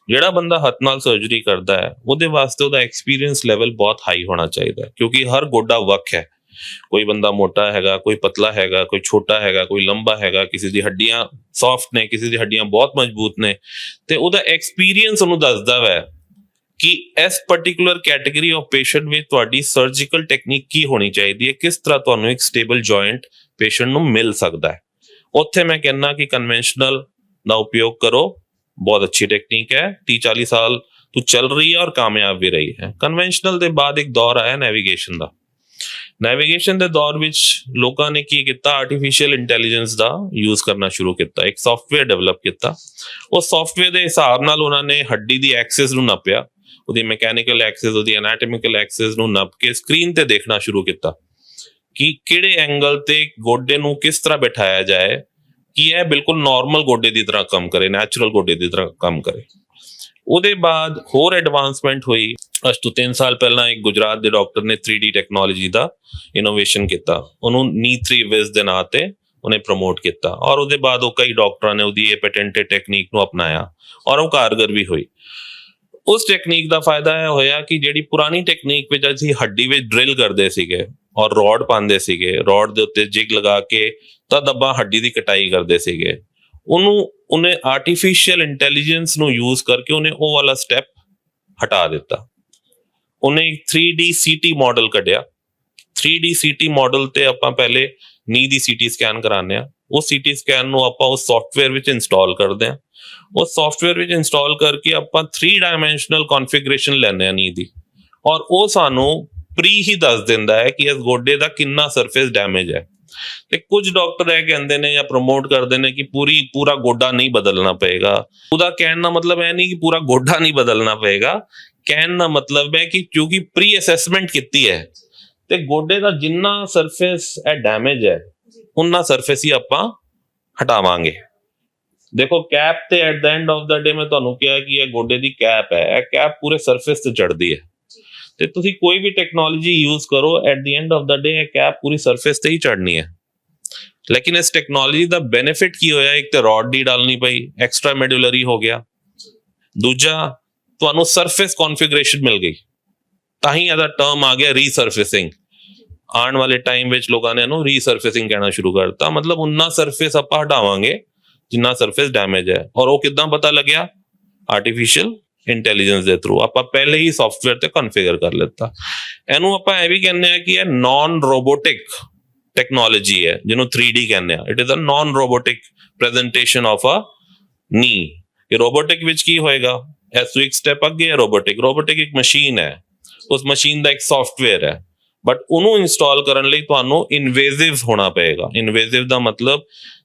ਜਿਹੜਾ ਬੰਦਾ ਹੱਥ ਨਾਲ ਸਰਜਰੀ ਕਰਦਾ ਹੈ ਉਹਦੇ ਵਾਸਤੇ ਉਹਦਾ ਐਕਸਪੀਰੀਅੰਸ ਲੈਵਲ ਬਹੁਤ ਹਾਈ ਹੋਣਾ ਚਾਹੀਦਾ, ਕਿਉਂਕਿ ਹਰ ਗੋਡਾ ਵੱਖ ਹੈ। ਕੋਈ ਬੰਦਾ ਮੋਟਾ ਹੈਗਾ, ਕੋਈ ਪਤਲਾ ਹੈਗਾ, ਕੋਈ ਛੋਟਾ ਹੈਗਾ, ਕੋਈ ਲੰਬਾ ਹੈਗਾ, ਕਿਸੇ ਦੀ ਹੱਡੀਆਂ ਸੌਫਟ ਨੇ, ਕਿਸੇ ਦੀ ਹੱਡੀਆਂ ਬਹੁਤ ਮਜ਼ਬੂਤ ਨੇ, ਤੇ ਉਹਦਾ ਐਕਸਪੀਰੀਅੰਸ ਉਹਨੂੰ ਦੱਸਦਾ ਵੈ ਕਿ ਇਸ ਪਾਰਟਿਕੂਲਰ ਕੈਟਾਗਰੀ ਆਫ ਪੇਸ਼ੈਂਟ ਵਿੱਚ ਤੁਹਾਡੀ ਸਰਜੀਕਲ ਟੈਕਨੀਕ ਕੀ ਹੋਣੀ ਚਾਹੀਦੀ ਹੈ, ਕਿਸ ਤਰ੍ਹਾਂ ਤੁਹਾਨੂੰ ਇੱਕ ਸਟੇਬਲ ਜੁਆਇੰਟ ਪੇਸ਼ੈਂਟ ਨੂੰ ਮਿਲ ਸਕਦਾ ਹੈ। ਉੱਥੇ ਮੈਂ ਕਹਿੰਦਾ ਕਿ ਕਨਵੈਨਸ਼ਨਲ ਦਾ ਉਪਯੋਗ ਕਰੋ, ਬਹੁਤ ਅੱਛੀ ਟੈਕਨੀਕ ਹੈ, 30-40 ਸਾਲ ਤੋਂ ਚੱਲ ਰਹੀ ਹੈ ਔਰ ਕਾਮਯਾਬ ਵੀ ਰਹੀ ਹੈ। ਕਨਵੈਨਸ਼ਨਲ ਦੇ ਬਾਅਦ ਇੱਕ ਦੌਰ ਆਇਆ ਨੈਵੀਗੇਸ਼ਨ ਦਾ। ਨੈਵੀਗੇਸ਼ਨ ਦੇ ਦੌਰ ਵਿੱਚ ਲੋਕਾਂ ਨੇ ਕੀ ਕੀਤਾ, ਆਰਟੀਫੀਸ਼ੀਅਲ ਇੰਟੈਲੀਜੈਂਸ ਦਾ ਯੂਜ਼ ਕਰਨਾ ਸ਼ੁਰੂ ਕੀਤਾ, ਇੱਕ ਸੌਫਟਵੇਅਰ ਡਿਵੈਲਪ ਕੀਤਾ। ਉਸ ਸੌਫਟਵੇਅਰ ਦੇ ਹਿਸਾਬ ਨਾਲ ਉਹਨਾਂ ਨੇ ਹੱਡੀ ਦੀ ਐਕਸਿਸ ਨੂੰ ਨਾਪਿਆ, ਉਹਦੀ ਮੈਕੈਨੀਕਲ ਐਕਸਿਸ, ਉਹਦੀ ਐਨਾਟੋਮਿਕਲ ਐਕਸਿਸ ਨੂੰ ਨਾਪ ਕੇ ਸਕਰੀਨ ਤੇ ਦੇਖਣਾ ਸ਼ੁਰੂ ਕੀਤਾ ਕਿ ਕਿਹੜੇ ਐਂਗਲ ਤੇ ਗੋਡੇ ਨੂੰ ਕਿਸ ਤਰ੍ਹਾਂ ਬਿਠਾਇਆ ਜਾਏ ਕਿ ਇਹ ਬਿਲਕੁਲ ਨਾਰਮਲ ਗੋਡੇ ਦੀ ਤਰ੍ਹਾਂ ਕੰਮ ਕਰੇ, ਨੈਚੁਰਲ ਗੋਡੇ ਦੀ ਤਰ੍ਹਾਂ ਕੰਮ ਕਰੇ। ਉਹਦੇ ਬਾਅਦ ਹੋਰ ਐਡਵਾਂਸਮੈਂਟ ਹੋਈ। ਅੱਜ ਤੋਂ 3 ਸਾਲ ਪਹਿਲਾਂ ਇੱਕ ਗੁਜਰਾਤ ਦੇ ਡਾਕਟਰ ਨੇ 3D ਟੈਕਨੋਲੋਜੀ ਦਾ ਇਨੋਵੇਸ਼ਨ ਕੀਤਾ, ਉਹਨੂੰ ਨੀ3ਵਿਜ਼ ਦੇ ਨਾਂ ਤੇ ਉਹਨੇ ਪ੍ਰਮੋਟ ਕੀਤਾ, ਔਰ ਉਹਦੇ ਬਾਅਦ ਉਹ ਕਈ ਡਾਕਟਰਾਂ ਨੇ ਉਹਦੀ ਇਹ ਪੈਟੈਂਟਡ ਟੈਕਨੀਕ ਨੂੰ ਅਪਣਾਇਆ ਔਰ ਉਹ ਕਾਰਗਰ ਵੀ ਹੋਈ। ਉਸ ਟੈਕਨੀਕ ਦਾ ਫਾਇਦਾ ਇਹ ਹੋਇਆ ਕਿ ਜਿਹੜੀ ਪੁਰਾਣੀ ਟੈਕਨੀਕ ਵਿੱਚ ਅਸੀਂ ਹੱਡੀ ਵਿੱਚ ਡਰਿਲ ਕਰਦੇ ਸੀਗੇ ਔਰ ਰੋਡ ਪਾਉਂਦੇ ਸੀਗੇ, ਰੋਡ ਦੇ ਉੱਤੇ ਜਿਗ ਲਗਾ ਕੇ ਤਦ ਆਪਾਂ ਹੱਡੀ ਦੀ ਕਟਾਈ ਕਰਦੇ ਸੀਗੇ, ਉਹਨੇ ਆਰਟੀਫੀਸ਼ੀਅਲ ਇੰਟੈਲੀਜੈਂਸ ਨੂੰ ਯੂਜ਼ ਕਰਕੇ ਉਹਨੇ ਉਹ ਵਾਲਾ ਸਟੈਪ ਹਟਾ ਦਿੱਤਾ। ਉਹਨੇ 3D CT ਮਾਡਲ ਕੱਢਿਆ। 3D CT ਮਾਡਲ ਤੇ ਆਪਾਂ ਪਹਿਲੇ ਨੀ ਦੀ CT ਸਕੈਨ ਕਰਾਉਂਦੇ ਆ, ਉਹ CT ਸਕੈਨ ਨੂੰ ਆਪਾਂ ਉਸ ਸੌਫਟਵੇਅਰ ਵਿੱਚ ਇੰਸਟਾਲ ਕਰਦੇ ਆ। ਉਹ ਸੌਫਟਵੇਅਰ ਵਿੱਚ ਇੰਸਟਾਲ ਕਰਕੇ ਆਪਾਂ 3 ਡਾਇਮੈਂਸ਼ਨਲ ਕਨਫੀਗਰੇਸ਼ਨ ਲੈਂਦੇ ਆ ਨੀ ਦੀ, ਔਰ ਉਹ ਸਾਨੂੰ ਪ੍ਰੀ ਹੀ ਦੱਸ ਦਿੰਦਾ ਹੈ ਕਿ ਇਸ ਗੋਡੇ ਦਾ ਕਿੰਨਾ ਸਰਫੇਸ ਡੈਮੇਜ ਹੈ। ਤੇ ਕੁਝ ਡਾਕਟਰ ਇਹ ਕਹਿੰਦੇ ਨੇ ਜਾਂ ਪ੍ਰਮੋਟ ਕਰਦੇ ਨੇ ਕਿ ਪੂਰਾ ਗੋਡਾ ਨਹੀਂ ਬਦਲਣਾ ਪਏਗਾ। ਉਹਦਾ ਕਹਿਣ ਦਾ ਮਤਲਬ ਇਹ ਨਹੀਂ ਕਿ ਪੂਰਾ ਗੋਡਾ ਨਹੀਂ ਬਦਲਣਾ ਪਏਗਾ, ਕਹਿਣ ਦਾ ਮਤਲਬ ਹੈ ਕਿ ਕਿਉਂਕਿ ਪ੍ਰੀ ਅਸੈਸਮੈਂਟ ਕੀਤੀ ਹੈ ਤੇ ਗੋਡੇ ਦਾ ਜਿੰਨਾ ਸਰਫੇਸ ਇਹ ਡੈਮੇਜ ਹੈ ਉਨਾ ਸਰਫੇਸ ਹੀ ਆਪਾਂ ਹਟਾਵਾਂਗੇ। ਦੇਖੋ ਕੈਪ ਤੇ ਐਟ ਦਾ ਐਂਡ ਆਫ ਦਾ ਡੇ ਮੈਂ ਤੁਹਾਨੂੰ ਕਿਹਾ ਕਿ ਇਹ ਗੋਡੇ ਦੀ ਕੈਪ ਹੈ, ਇਹ ਕੈਪ ਪੂਰੇ ਸਰਫੇਸ ਤੇ ਚੜਦੀ ਹੈ, ਤੇ ਤੁਸੀਂ ਕੋਈ ਵੀ ਟੈਕਨੋਲੋਜੀ ਯੂਜ਼ ਕਰੋ ਐਟ ਦੀ ਐਂਡ ਆਫ ਦਾ ਡੇ ਇਹ ਕੈਪ ਪੂਰੀ ਸਰਫੇਸ ਤੇ ਹੀ ਚੜਨੀ ਹੈ। ਲੇਕਿਨ ਇਸ ਟੈਕਨੋਲੋਜੀ ਦਾ ਬੈਨੀਫਿਟ ਕੀ ਹੋਇਆ, ਇੱਕ ਤਾਂ ਰੋਡ ਦੀ ਡਾਲਣੀ ਪਈ, ਐਕਸਟਰਾ ਮੈਡੂਲਰੀ ਹੋ ਗਿਆ, ਦੂਜਾ ਤੁਹਾਨੂੰ ਸਰਫੇਸ ਕਨਫੀਗਰੇਸ਼ਨ ਮਿਲ ਗਈ, ਤਾਂ ਹੀ ਇਹਦਾ ਟਰਮ ਆ ਗਿਆ ਰੀਸਰਫੇਸਿੰਗ। ਆਉਣ ਵਾਲੇ ਟਾਈਮ ਵਿੱਚ ਲੋਕਾਂ ਨੇ ਇਹਨੂੰ ਰੀਸਰਫੇਸਿੰਗ ਕਹਿਣਾ ਸ਼ੁਰੂ ਕਰਤਾ, ਮਤਲਬ ਉਨਾ ਸਰਫੇਸ ਆਪਾਂ ਹਟਾਵਾਂਗੇ ਜਿੰਨਾ ਸਰਫੇਸ ਡੈਮੇਜ ਹੈ। ਔਰ ਉਹ ਕਿੱਦਾਂ ਪਤਾ ਲੱਗਿਆ, ਆਰਟੀਫੀਸ਼ੀਅਲ ਇੰਟੈਲੀਜੈਂਸ ਦੇ ਥਰੂ ਆਪਾਂ ਪਹਿਲੇ ਹੀ ਸੌਫਟਵੇਅਰ ਤੇ ਕਨਫਿਗਰ ਕਰ ਲਿੱਤਾ। ਇਹਨੂੰ ਆਪਾਂ ਇਹ ਵੀ ਕਹਿੰਦੇ ਆ ਕਿ ਇਹ ਨਾਨ ਰੋਬੋਟਿਕ ਟੈਕਨੋਲੋਜੀ ਹੈ, ਜਿਹਨੂੰ 3D ਕਹਿੰਦੇ ਆ। It is a non robotic presentation of a knee. ਇਹ ਰੋਬੋਟਿਕ ਵਿੱਚ ਕੀ ਹੋਏਗਾ, ਇਸ ਤੋਂ ਇੱਕ ਸਟੈਪ ਅੱਗੇ ਹੈ ਰੋਬੋਟਿਕ ਇੱਕ ਮਸ਼ੀਨ ਹੈ, ਉਸ ਮਸ਼ੀਨ ਦਾ ਇੱਕ ਸੌਫਟਵੇਅਰ ਹੈ, ਬਟ ਉਹਨੂੰ ਇੰਸਟਾਲ ਕਰਨ ਲਈ ਤੁਹਾਨੂੰ ਇਨਵੇਸਿਵ ਹੋਣਾ ਪਏਗਾ। ਇਨਵੇਸਿਵ ਦਾ ਮਤਲਬ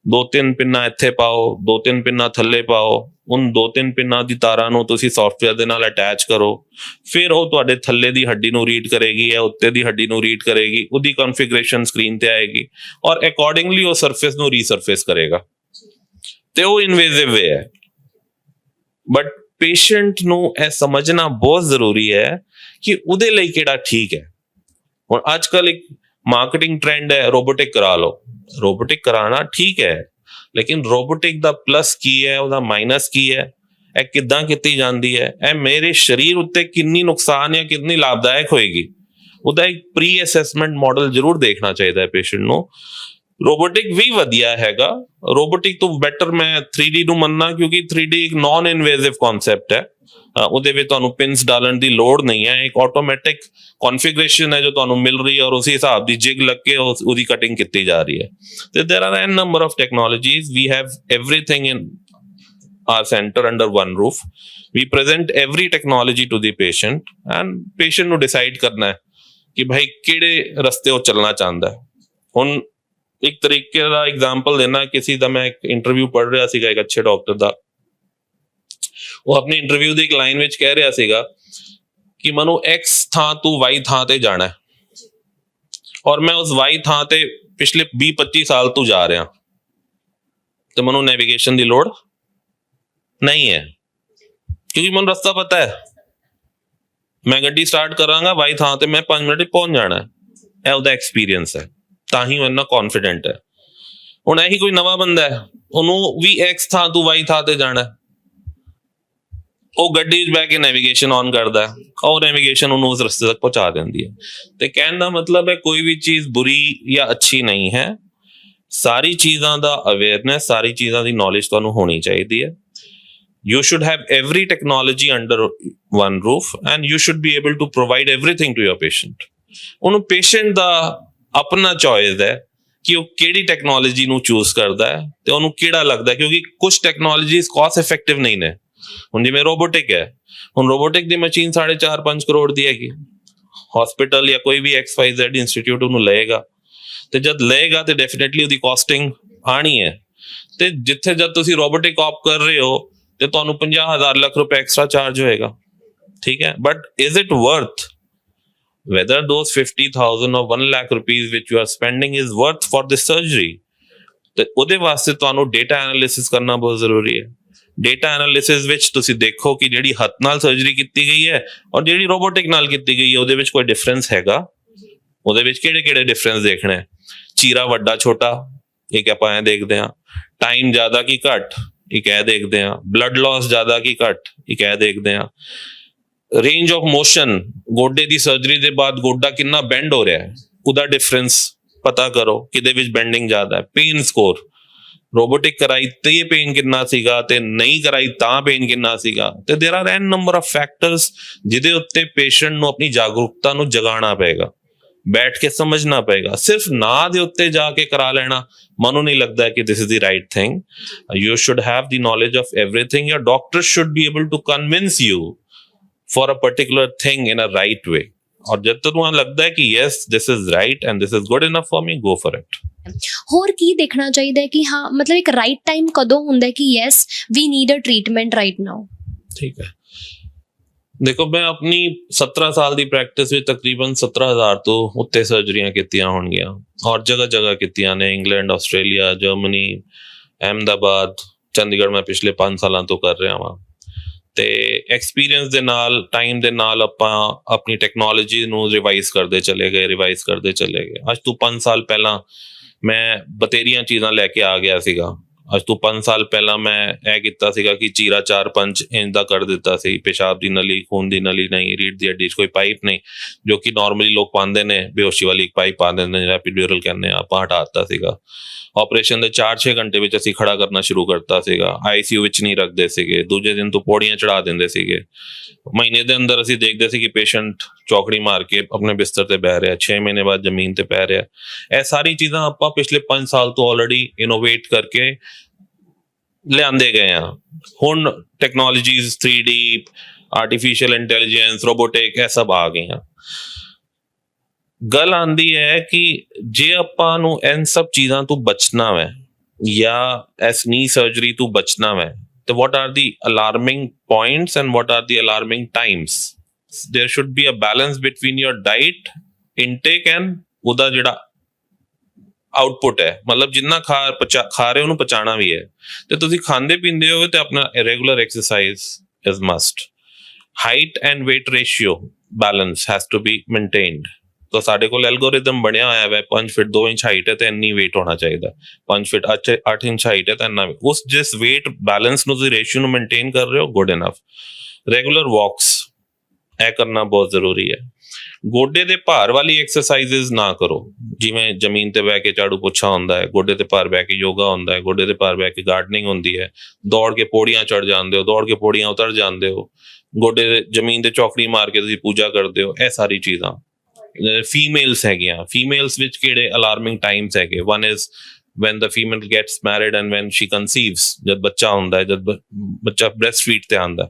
2-3 ਪਿੰਨਾਂ ਇੱਥੇ ਪਾਓ, 2-3 ਪਿੰਨਾਂ ਥੱਲੇ ਪਾਓ, ਉਨ 2-3 ਪਿੰਨਾਂ ਦੀ ਤਾਰਾਂ ਨੂੰ ਤੁਸੀਂ ਸੌਫਟਵੇਅਰ ਦੇ ਨਾਲ ਅਟੈਚ ਕਰੋ, ਫਿਰ ਉਹ ਤੁਹਾਡੇ ਥੱਲੇ ਦੀ ਹੱਡੀ ਨੂੰ ਰੀਡ ਕਰੇਗੀ ਜਾਂ ਉੱਤੇ ਦੀ ਹੱਡੀ ਨੂੰ ਰੀਡ ਕਰੇਗੀ, ਉਹਦੀ ਕਨਫੀਗਰੇਸ਼ਨ ਸਕਰੀਨ ਤੇ ਆਏਗੀ ਔਰ ਅਕੋਰਡਿੰਗਲੀ ਉਹ ਸਰਫੇਸ ਨੂੰ ਰੀਸਰਫੇਸ ਕਰੇਗਾ, ਤੇ ਉਹ ਇਨਵੇਸਿਵ ਵੇ ਹੈ। ਬਟ ਪੇਸ਼ੈਂਟ ਨੂੰ ਇਹ ਸਮਝਣਾ ਬਹੁਤ ਜ਼ਰੂਰੀ ਹੈ ਕਿ ਉਹਦੇ ਲਈ ਕਿਹੜਾ ਠੀਕ ਹੈ। ਹੁਣ ਅੱਜ ਕੱਲ ਇੱਕ ਮਾਰਕੀਟਿੰਗ ਟ੍ਰੈਂਡ ਹੈ ਰੋਬੋਟਿਕ ਕਰਾ ਲਓ, ਰੋਬੋਟਿਕ ਕਰਾਣਾ ਠੀਕ ਹੈ, ਲੇਕਿਨ ਰੋਬੋਟਿਕ ਦਾ ਪਲੱਸ ਕੀ ਹੈ, ਉਹਦਾ ਮਾਈਨਸ ਕੀ ਹੈ, ਇਹ ਕਿੱਦਾਂ ਕੀਤੀ ਜਾਂਦੀ ਹੈ, ਇਹ ਮੇਰੇ ਸਰੀਰ ਉੱਤੇ ਕਿੰਨੀ ਨੁਕਸਾਨ ਜਾਂ ਕਿੰਨੀ ਲਾਭਦਾਇਕ ਹੋਏਗੀ, ਉਹਦਾ ਇੱਕ ਪ੍ਰੀ ਅਸੈਸਮੈਂਟ ਮਾਡਲ ਜ਼ਰੂਰ ਦੇਖਣਾ ਚਾਹੀਦਾ ਹੈ ਪੇਸ਼ੈਂਟ ਨੂੰ। ਰੋਬੋਟਿਕ ਵੀ ਵਧੀਆ ਹੈਗਾ, ਰੋਬੋਟਿਕ ਤੋਂ ਬੈਟਰ ਮੈਂ 3D ਨੂੰ ਮੰਨਣਾ, ਕਿਉਂਕਿ 3D ਇੱਕ ਨਾਨ ਇਨਵੇਸਿਵ ਕਨਸੈਪਟ ਹੈ, ਉਹਦੇ ਵਿੱਚ ਤੁਹਾਨੂੰ ਪਿੰਸ ਡਾਲਣ ਦੀ ਲੋੜ ਨਹੀਂ ਹੈ, ਇੱਕ ਆਟੋਮੈਟਿਕ ਕਨਫੀਗਰੇਸ਼ਨ ਹੈ ਜੋ ਤੁਹਾਨੂੰ ਮਿਲ ਰਹੀ ਹੈ ਔਰ ਉਸੇ ਹਿਸਾਬ ਦੀ ਜਿਗ ਲੱਗ ਕੇ ਉਹਦੀ ਕਟਿੰਗ ਕੀਤੀ ਜਾ ਰਹੀ ਹੈ। ਤੇ there are n number of technologies, we have everything in our center under one roof, we present every technology to the patient and patient ਨੂੰ ਡਿਸਾਈਡ ਕਰਨਾ ਹੈ ਕਿ ਭਾਈ ਕਿਹੜੇ ਰਸਤੇ ਉਹ ਚੱਲਣਾ ਚਾਹੁੰਦਾ ਹੈ। ਹੁਣ ਇੱਕ ਤਰੀਕੇ ਦਾ ਐਗਜ਼ਾਮਪਲ ਦੇਣਾ, ਕਿਸੇ ਦਾ ਮੈਂ ਇੱਕ ਇੰਟਰਵਿਊ ਪੜ੍ਹ ਰਿਹਾ ਸੀਗਾ ਇੱਕ ਅੱਛੇ ਡਾਕਟਰ ਦਾ, ਉਹ ਆਪਣੀ ਇੰਟਰਵਿਊ ਦੀ ਇੱਕ ਲਾਈਨ ਵਿੱਚ ਕਹਿ ਰਿਹਾ ਸੀਗਾ ਕਿ ਮੈਨੂੰ X ਥਾਂ ਤੋਂ Y ਥਾਂ ਤੇ ਜਾਣਾ ਹੈ ਔਰ ਮੈਂ ਉਸ Y ਥਾਂ ਤੇ ਪਿਛਲੇ 20-25 ਸਾਲ ਤੋਂ ਜਾ ਰਿਹਾ, ਤੇ ਮੈਨੂੰ ਨੈਵੀਗੇਸ਼ਨ ਦੀ ਲੋੜ ਨਹੀਂ ਹੈ ਕਿਉਂਕਿ ਮੈਨੂੰ ਰਸਤਾ ਪਤਾ ਹੈ, ਮੈਂ ਗੱਡੀ ਸਟਾਰਟ ਕਰਾਂਗਾ Y ਥਾਂ ਤੇ ਮੈਂ 5 ਮਿੰਟ ਪਹੁੰਚ ਜਾਣਾ, ਇਹ ਉਹਦਾ ਐਕਸਪੀਰੀਅੰਸ ਹੈ, ਤਾਂ ਹੀ ਉਹ ਇੰਨਾ ਕੌਨਫੀਡੈਂਟ ਹੈ। ਹੁਣ ਇਹੀ ਕੋਈ ਨਵਾਂ ਬੰਦਾ ਹੈ, ਉਹਨੂੰ ਵੀ X ਥਾਂ ਤੋਂ Y ਥਾਂ ਤੇ ਜਾਣਾ, ਉਹ ਗੱਡੀ 'ਚ ਬਹਿ ਕੇ ਨੈਵੀਗੇਸ਼ਨ ਔਨ ਕਰਦਾ ਹੈ, ਉਹ ਨੈਵੀਗੇਸ਼ਨ ਉਹਨੂੰ ਉਸ ਰਸਤੇ ਤੱਕ ਪਹੁੰਚਾ ਦਿੰਦੀ ਹੈ। ਤੇ ਕਹਿਣ ਦਾ ਮਤਲਬ ਹੈ ਕੋਈ ਵੀ ਚੀਜ਼ ਬੁਰੀ ਜਾਂ ਅੱਛੀ ਨਹੀਂ ਹੈ, ਸਾਰੀ ਚੀਜ਼ਾਂ ਦਾ ਅਵੇਅਰਨੈਸ, ਸਾਰੀ ਚੀਜ਼ਾਂ ਦੀ ਨੌਲੇਜ ਤੁਹਾਨੂੰ ਹੋਣੀ ਚਾਹੀਦੀ ਹੈ। You should have every technology under one roof and you should be able to provide everything to your patient. ਉਹਨੂੰ ਪੇਸ਼ੈਂਟ ਦਾ ਆਪਣਾ ਚੋਇਸ ਹੈ ਕਿ ਉਹ ਕਿਹੜੀ ਟੈਕਨੋਲੋਜੀ ਨੂੰ ਚੂਜ਼ ਕਰਦਾ ਹੈ ਤੇ ਉਹਨੂੰ ਕਿਹੜਾ ਲੱਗਦਾ, ਕਿਉਂਕਿ ਕੁਝ ਟੈਕਨੋਲੋਜੀਜ਼ ਕਾਸਟ ਇਫੈਕਟਿਵ ਨਹੀਂ ਨੇ। ਹੁਣ ਜਿਵੇਂ ਰੋਬੋਟਿਕ ਹੈ, ਹੁਣ ਰੋਬੋਟਿਕ ਦੀ ਮਸ਼ੀਨ 4.5 ਕਰੋੜ ਦੀ ਹੈਗੀ, ਹਸਪੀਟਲ ਜਾਂ ਕੋਈ ਵੀ XYZ ਇੰਸਟੀਚਿਊਟ ਉਹਨੂੰ ਲਏਗਾ, ਤੇ ਜਦ ਲਏਗਾ ਤੇ ਡੈਫੀਨਿਟਲੀ ਉਹਦੀ ਕਾਸਟਿੰਗ ਆਣੀ ਹੈ। ਤੇ ਜਿੱਥੇ ਜਦ ਤੁਸੀਂ ਰੋਬੋਟਿਕ ਆਪ ਕਰ ਰਹੇ ਹੋ ਤੇ ਤੁਹਾਨੂੰ 50,000 ਲੱਖ ਰੁਪਏ ਐਕਸਟਰਾ ਚਾਰਜ ਹੋਏਗਾ, ਠੀਕ ਹੈ, but is it worth? Whether those 50,000 or 1 lakh rupees which you are spending is worth for this surgery? ਤੇ ਉਹਦੇ ਵਾਸਤੇ ਤੁਹਾਨੂੰ ਡੇਟਾ ਐਨਾਲਿਸਿਸ ਕਰਨਾ ਬਹੁਤ ਜ਼ਰੂਰੀ ਹੈ। ਡੇਟਾ ਐਨਾਲਿਸਿਸ ਵਿੱਚ ਤੁਸੀਂ ਦੇਖੋ ਕਿ ਜਿਹੜੀ ਹੱਥ ਨਾਲ ਸਰਜਰੀ ਕੀਤੀ ਗਈ ਹੈ ਔਰ ਜਿਹੜੀ ਰੋਬੋਟਿਕ ਨਾਲ ਕੀਤੀ ਗਈ ਹੈ ਉਹਦੇ ਵਿੱਚ ਕੋਈ ਡਿਫਰੈਂਸ ਹੈਗਾ, ਉਹਦੇ ਵਿੱਚ ਕਿਹੜੇ ਡਿਫਰੈਂਸ ਦੇਖਣੇ ਹੈ, ਚੀਰਾ ਵੱਡਾ ਛੋਟਾ ਇੱਕ ਆਪਾਂ ਐ ਦੇਖਦੇ ਹਾਂ, ਟਾਈਮ ਜ਼ਿਆਦਾ ਕੀ ਘੱਟ ਇੱਕ ਇਹ ਦੇਖਦੇ ਹਾਂ, ਬਲੱਡ ਲਾਸ ਜ਼ਿਆਦਾ ਕੀ ਘੱਟ ਇੱਕ ਇਹ ਦੇਖਦੇ ਹਾਂ, ਰੇਂਜ ਆਫ ਮੋਸ਼ਨ, ਗੋਡੇ ਦੀ ਸਰਜਰੀ ਦੇ ਬਾਅਦ ਗੋਡਾ ਕਿੰਨਾ ਬੈਂਡ ਹੋ ਰਿਹਾ ਹੈ ਉਹਦਾ ਡਿਫਰੈਂਸ ਪਤਾ ਕਰੋ, ਕਿਹਦੇ ਵਿੱਚ ਬੈਂਡਿੰਗ ਜ਼ਿਆਦਾ ਹੈ। ਪੇਨ ਸਕੋਰ, ਰੋਬੋਟਿਕ ਕਰਾਈ ਤੇ ਇਹ ਪੇਨ ਕਿੰਨਾ ਸੀਗਾ ਤੇ ਨਹੀਂ ਕਰਾਈ ਤਾਂ ਪੇਨ ਕਿੰਨਾ ਸੀਗਾ। ਤੇ ਦੇਰ R N number of factors ਜਿਹਦੇ ਉੱਤੇ ਪੇਸ਼ੈਂਟ ਨੂੰ ਆਪਣੀ ਜਾਗਰੂਕਤਾ ਨੂੰ ਜਗਾਉਣਾ ਪਏਗਾ, ਬੈਠ ਕੇ ਸਮਝਣਾ ਪਏਗਾ। ਸਿਰਫ ਨਾਂ ਦੇ ਉੱਤੇ ਜਾ ਕੇ ਕਰਾ ਲੈਣਾ ਮੈਨੂੰ ਨਹੀਂ ਲੱਗਦਾ ਕਿ this is the right thing. You should have the knowledge of everything. Your doctor should be able to convince you for a particular thing in a right way. और जब तक तुम्हें लगता है कि yes this is right and this is good enough for me, go for it. ਹੋਰ ਕੀ ਦੇਖਣਾ ਚਾਹੀਦਾ ਹੈ ਕਿ ਹਾਂ ਮਤਲਬ ਇੱਕ ਰਾਈਟ ਟਾਈਮ ਕਦੋਂ ਹੁੰਦਾ ਹੈ ਕਿ yes we need a treatment right now? ਠੀਕ ਹੈ, ਦੇਖੋ ਮੈਂ ਆਪਣੀ 17 ਸਾਲ ਦੀ ਪ੍ਰੈਕਟਿਸ ਵਿੱਚ ਤਕਰੀਬਨ 17,000 ਤੋਂ ਉੱਤੇ ਸਰਜਰੀਆਂ ਕੀਤੀਆਂ ਹੋਣਗੀਆਂ ਔਰ ਜਗ੍ਹਾ ਕੀਤੀਆਂ ਨੇ, England, Australia, Germany, Ahmedabad, Chandigarh ਮੈਂ ਪਿਛਲੇ 5 ਸਾਲਾਂ ਤੋਂ ਕਰ ਰਿਹਾ ਵਾਂ। ਤੇ ਐਕਸਪੀਰੀਅੰਸ ਦੇ ਨਾਲ, ਟਾਈਮ ਦੇ ਨਾਲ ਆਪਾਂ ਆਪਣੀ ਟੈਕਨੋਲੋਜੀ ਨੂੰ ਰਿਵਾਈਜ਼ ਕਰਦੇ ਚਲੇ ਗਏ। ਅੱਜ ਤੋਂ 5 ਸਾਲ ਪਹਿਲਾਂ ਮੈਂ ਬਤੇਰੀਆਂ ਚੀਜ਼ਾਂ ਲੈ ਕੇ ਆ ਗਿਆ ਸੀਗਾ। ਅੱਜ ਤੋਂ 5 ਸਾਲ ਪਹਿਲਾਂ ਮੈਂ ਇਹ ਕੀਤਾ ਸੀਗਾ ਕਿ ਚੀਰਾ 4-5 ਇੰਚ ਦਾ ਕਰ ਦਿੱਤਾ ਸੀ, ਪਿਸ਼ਾਬ ਦੀ ਨਲੀ, ਖੂਨ ਦੀ ਨਲੀ ਨਹੀਂ, ਰੀੜ੍ਹ ਦੀ ਹੱਡੀ 'ਚ ਕੋਈ ਪਾਈਪ ਨਹੀਂ, ਜੋ ਕਿ ਨਾਰਮਲੀ ਲੋਕ ਪਾਉਂਦੇ ਨੇ, ਬੇਹੋਸ਼ੀ ਵਾਲੀ ਇੱਕ ਪਾਈਪ ਪਾ ਦਿੰਦੇ ਨੇ, ਐਪੀਡਿਊਰਲ ਕਹਿੰਦੇ ਆ, ਆਪਾਂ ਹਟਾ ਦਿੱਤਾ ਸੀਗਾ। ਆਪਰੇਸ਼ਨ ਦੇ 4-6 ਘੰਟੇ ਵਿੱਚ ਅਸੀਂ ਖੜਾ ਕਰਨਾ ਸ਼ੁਰੂ ਕਰਤਾ ਸੀਗਾ, ICU ਵਿੱਚ ਨਹੀਂ ਰੱਖਦੇ ਸੀਗੇ, ਦੂਜੇ ਦਿਨ ਤੋਂ ਪੌੜੀਆਂ ਚੜਾ ਦਿੰਦੇ ਸੀਗੇ। ਮਹੀਨੇ ਦੇ ਅੰਦਰ ਅਸੀਂ ਦੇਖਦੇ ਸੀ ਕਿ ਪੇਸ਼ੈਂਟ ਚੌਕੜੀ ਮਾਰ ਕੇ ਆਪਣੇ ਬਿਸਤਰ ਤੇ ਬਹਿ ਰਿਹਾ, 6 ਮਹੀਨੇ ਬਾਅਦ ਜ਼ਮੀਨ ਤੇ ਪੈ ਰਿਹਾ। ਇਹ ਸਾਰੀ ਚੀਜ਼ਾਂ ਆਪਾਂ ਪਿਛਲੇ 5 ਸਾਲ ਤੋਂ ਆਲਰੇਡੀ ਇਨੋਵੇਟ ਕਰਕੇ ਲਿਆਂਦੇ ਗਏ ਆ। ਹੁਣ technologies 3D, artificial intelligence, robotic, ਇਹ ਸਭ ਆ ਗਈਆਂ। ਗੱਲ ਆਂਦੀ ਹੈ ਕਿ ਜੇ ਆਪਾਂ ਨੂੰ ਇਨ ਸਭ ਚੀਜ਼ਾਂ ਤੋਂ ਬਚਣਾ ਵੈ ਜਾਂ ਇਸ ਨੀ ਸਰਜਰੀ ਤੋਂ ਬਚਣਾ ਵੈ, ਤੇ what are the alarming points and what are the alarming times? There should be a balance between your diet intake and ਉਹਦਾ ਜਿਹੜਾ ਆਊਟਪੁੱਟ ਹੈ, ਮਤਲਬ ਜਿੰਨਾ ਖਾ ਰਹੇ ਉਹਨੂੰ ਪਚਾਣਾ ਵੀ ਹੈ, ਤੇ ਤੁਸੀਂ ਖਾਂਦੇ ਪੀਂਦੇ ਹੋਵੇ ਤੇ ਆਪਣਾ regular exercise is must. Height and weight ratio balance has to be maintained। ਤਾਂ ਸਾਡੇ ਕੋਲ ਐਲਗੋਰਿਦਮ ਬਣਿਆ ਹੋਇਆ ਹੈ, 5 ਫੁੱਟ 2 ਇੰਚ ਹਾਈਟ ਹੈ ਤੇ ਇੰਨੀ weight ਹੋਣਾ ਚਾਹੀਦਾ, 5 ਫੁੱਟ 8 ਇੰਚ ਹਾਈਟ ਹੈ ਤਾਂ ਇੰਨਾ, ਉਸ ਜਿਸ weight balance ਨੂੰ ਤੁਸੀਂ ਰੇਸ਼ੀਓ ਨੂੰ ਮੇਨਟੇਨ ਕਰ ਰਹੇ ਹੋ, ਗੁੱਡ ਇਨਫ। ਰੈਗੂਲਰ ਵਾਕਸ ਇਹ ਕਰਨਾ ਬਹੁਤ ਜ਼ਰੂਰੀ ਹੈ। ਗੋਡੇ ਦੇ ਭਾਰ ਵਾਲੀ ਐਕਸਰਸਾਈਜ਼ਸ ਨਾ ਕਰੋ, ਜਿਵੇਂ ਜ਼ਮੀਨ ਤੇ ਬਹਿ ਕੇ ਝਾੜੂ ਪੋਛਾ ਹੁੰਦਾ ਹੈ, ਗੋਡੇ ਤੇ ਭਾਰ ਬਹਿ ਕੇ ਯੋਗਾ ਹੁੰਦਾ ਹੈ, ਗੋਡੇ ਤੇ ਭਾਰ ਬਹਿ ਕੇ ਗਾਰਡਨਿੰਗ ਹੁੰਦੀ ਹੈ, ਦੌੜ ਕੇ ਪੌੜੀਆਂ ਚੜ ਜਾਂਦੇ ਹੋ, ਦੌੜ ਕੇ ਪੌੜੀਆਂ ਉਤਰ ਜਾਂਦੇ ਹੋ, ਗੋਡੇ ਦੇ ਜ਼ਮੀਨ ਤੇ ਚੌਕੜੀ ਮਾਰ ਕੇ ਤੁਸੀਂ ਪੂਜਾ ਕਰਦੇ ਹੋ, ਇਹ ਸਾਰੀ ਚੀਜ਼ਾਂ। ਫੀਮੇਲਸ ਹੈਗੀਆਂ, ਫੀਮੇਲਸ ਵਿੱਚ ਕਿਹੜੇ ਅਲਾਰਮਿੰਗ ਟਾਈਮਸ ਹੈਗੇ? One is when the female gets married and when she conceives, ਜਦ ਬੱਚਾ ਹੁੰਦਾ ਹੈ, ਜਦ ਬੱਚਾ ਬ੍ਰੈਸਟ ਫੀਡ ਤੇ ਆਉਂਦਾ,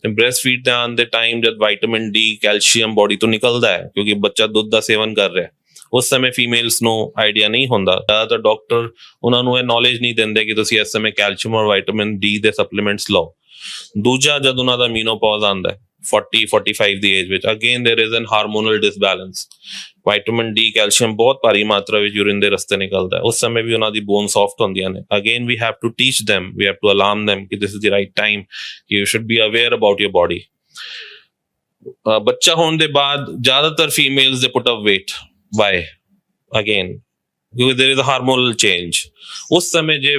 ਤੇ ਬ੍ਰੈਸਟ ਫੀਡ ਤੇ ਆਉਣ ਦੇ ਟਾਈਮ ਜਦ ਵਿਟਾਮਿਨ ਡੀ, ਕੈਲਸ਼ੀਅਮ ਬੋਡੀ ਤੋਂ ਨਿਕਲਦਾ ਹੈ, ਕਿਉਂਕਿ ਬੱਚਾ ਦੁੱਧ ਦਾ ਸੇਵਨ ਕਰ ਰਿਹਾ, ਉਸ ਸਮੇਂ ਫੀਮੇਲਸ ਨੂੰ ਆਈਡੀਆ ਨਹੀਂ ਹੁੰਦਾ। ਜ਼ਿਆਦਾਤਰ ਡਾਕਟਰ ਉਹਨਾਂ ਨੂੰ ਇਹ ਨੌਲੇਜ ਨਹੀਂ ਦਿੰਦੇ ਕਿ ਤੁਸੀਂ ਇਸ ਸਮੇਂ ਕੈਲਸ਼ੀਅਮ ਔਰ ਵਿਟਾਮਿਨ ਡੀ ਦੇ ਸਪਲੀਮੈਂਟਸ ਲਓ। ਦੂਜਾ, ਜਦ ਉਹਨਾਂ ਦਾ ਮੀਨੋਪੌਜ਼ ਆਉਂਦਾ 40-45 ਦੀ ਏਜ ਵਿੱਚ, ਅਗੇਨ ਦੇਰ is N hormonal disbalance, vitamin D, calcium ਬਹੁਤ ਭਾਰੀ ਮਾਤਰਾ ਵਿੱਚ ਯੂਰਿਨ ਦੇ ਰਸਤੇ ਨਿਕਲਦਾ ਹੈ, ਉਸ ਸਮੇਂ ਵੀ ਉਹਨਾਂ ਦੀ ਬੋਨ ਸੌਫਟ ਹੁੰਦੀਆਂ ਨੇ। Again we have to teach them, we have to alarm them ਕਿ this is the right time, you should be aware about your body। ਬੱਚਾ ਹੋਣ ਦੇ ਬਾਅਦ ਜ਼ਿਆਦਾਤਰ ਫੀਮੇਲਸ ਦੇ ਪੁੱਟ up weight, why? Again because there is a hormonal change। ਉਸ ਸਮੇਂ ਜੇ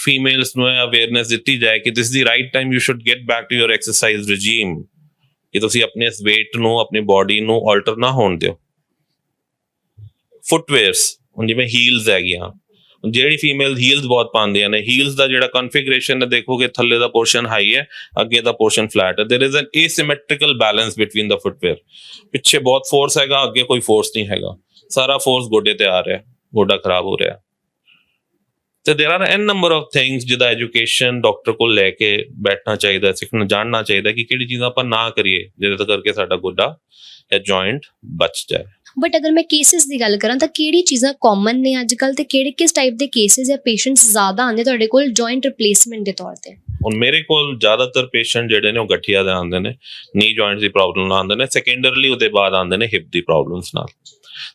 ਫੀਮੇਲਸ ਨੂੰ ਅਵੇਅਰਨੈਸ ਦਿੱਤੀ ਜਾਏ ਕਿ this is the right time, you should get back to your exercise regime, ਕਿ ਤੁਸੀਂ ਆਪਣੇ ਇਸ weight ਨੂੰ, ਆਪਣੀ ਬੋਡੀ ਨੂੰ ਆਲਟਰ ਨਾ ਹੋਣ ਦਿਓ। ਫੁੱਟਵੇਅਰਸ, ਹੁਣ ਜਿਵੇਂ ਹੀਲਸ ਹੈਗੀਆਂ, ਜਿਹੜੀ ਫੀਮੇਲ ਹੀਲਸ ਬਹੁਤ ਪਾਉਂਦੀਆਂ ਨੇ, ਹੀਲਸ ਦਾ ਜਿਹੜਾ ਕਨਫੀਗਰੇਸ਼ਨ ਹੈ ਦੇਖੋਗੇ, ਥੱਲੇ ਦਾ ਪੋਰਸ਼ਨ ਹਾਈ ਹੈ, ਅੱਗੇ ਦਾ ਪੋਰਸ਼ਨ ਫਲੈਟ ਹੈ। There is an asymmetrical balance between the footwear. ਪਿੱਛੇ ਬਹੁਤ ਫੋਰਸ ਹੈਗਾ, ਅੱਗੇ ਕੋਈ ਫੋਰਸ ਨਹੀਂ ਹੈਗਾ, ਸਾਰਾ ਫੋਰਸ ਗੋਡੇ ਤੇ ਆ ਰਿਹਾ, ਗੋਡਾ ਖਰਾਬ ਹੋ ਰਿਹਾ। ਤੇ ਦੇਰ R N number of things ਜਿਹਦਾ ਐਜੂਕੇਸ਼ਨ ਡਾਕਟਰ ਕੋਲ ਲੈ ਕੇ ਬੈਠਣਾ ਚਾਹੀਦਾ, ਸਿੱਖਣਾ ਜਾਣਨਾ ਚਾਹੀਦਾ ਕਿ ਕਿਹੜੀ ਚੀਜ਼ਾਂ ਆਪਾਂ ਨਾ ਕਰੀਏ ਜਿਹਦੇ ਕਰਕੇ ਸਾਡਾ ਗੋਡਾ ਜਾਂ ਜੁਆਇੰਟ ਬਚ ਜਾਏ। ਬਟ ਅਗਰ ਮੈਂ ਕੇਸਿਸ ਦੀ ਗੱਲ ਕਰਾਂ ਤਾਂ ਕਿਹੜੀ ਚੀਜ਼ਾਂ ਕਾਮਨ ਨੇ ਅੱਜ ਕੱਲ੍ਹ, ਤੇ ਕਿਹੜੇ ਕਿਸ ਟਾਈਪ ਦੇ ਕੇਸਿਸ ਜਾਂ ਪੇਸ਼ੈਂਟਸ ਜ਼ਿਆਦਾ ਆਉਂਦੇ ਤੁਹਾਡੇ ਕੋਲ ਜੁਆਇੰਟ ਰਿਪਲੇਸਮੈਂਟ ਦੇ ਤੌਰ ਤੇ? ਹੁਣ ਮੇਰੇ ਕੋਲ ਜ਼ਿਆਦਾਤਰ ਪੇਸ਼ੈਂਟ ਜਿਹੜੇ ਨੇ ਉਹ ਗਠੀਆ ਦੇ ਆਉਂਦੇ ਨੇ, ਨੀ ਜੁਆਇੰਟ ਦੀ ਪ੍ਰੋਬਲਮ ਨਾਲ ਆਉਂਦੇ ਨੇ, ਸੈਕੰਡਰੀਲੀ ਉਹਦੇ ਬਾਅਦ ਆਉਂਦੇ ਨੇ ਹਿਪ ਦੀ ਪ੍ਰੋਬਲਮਸ ਨਾਲ।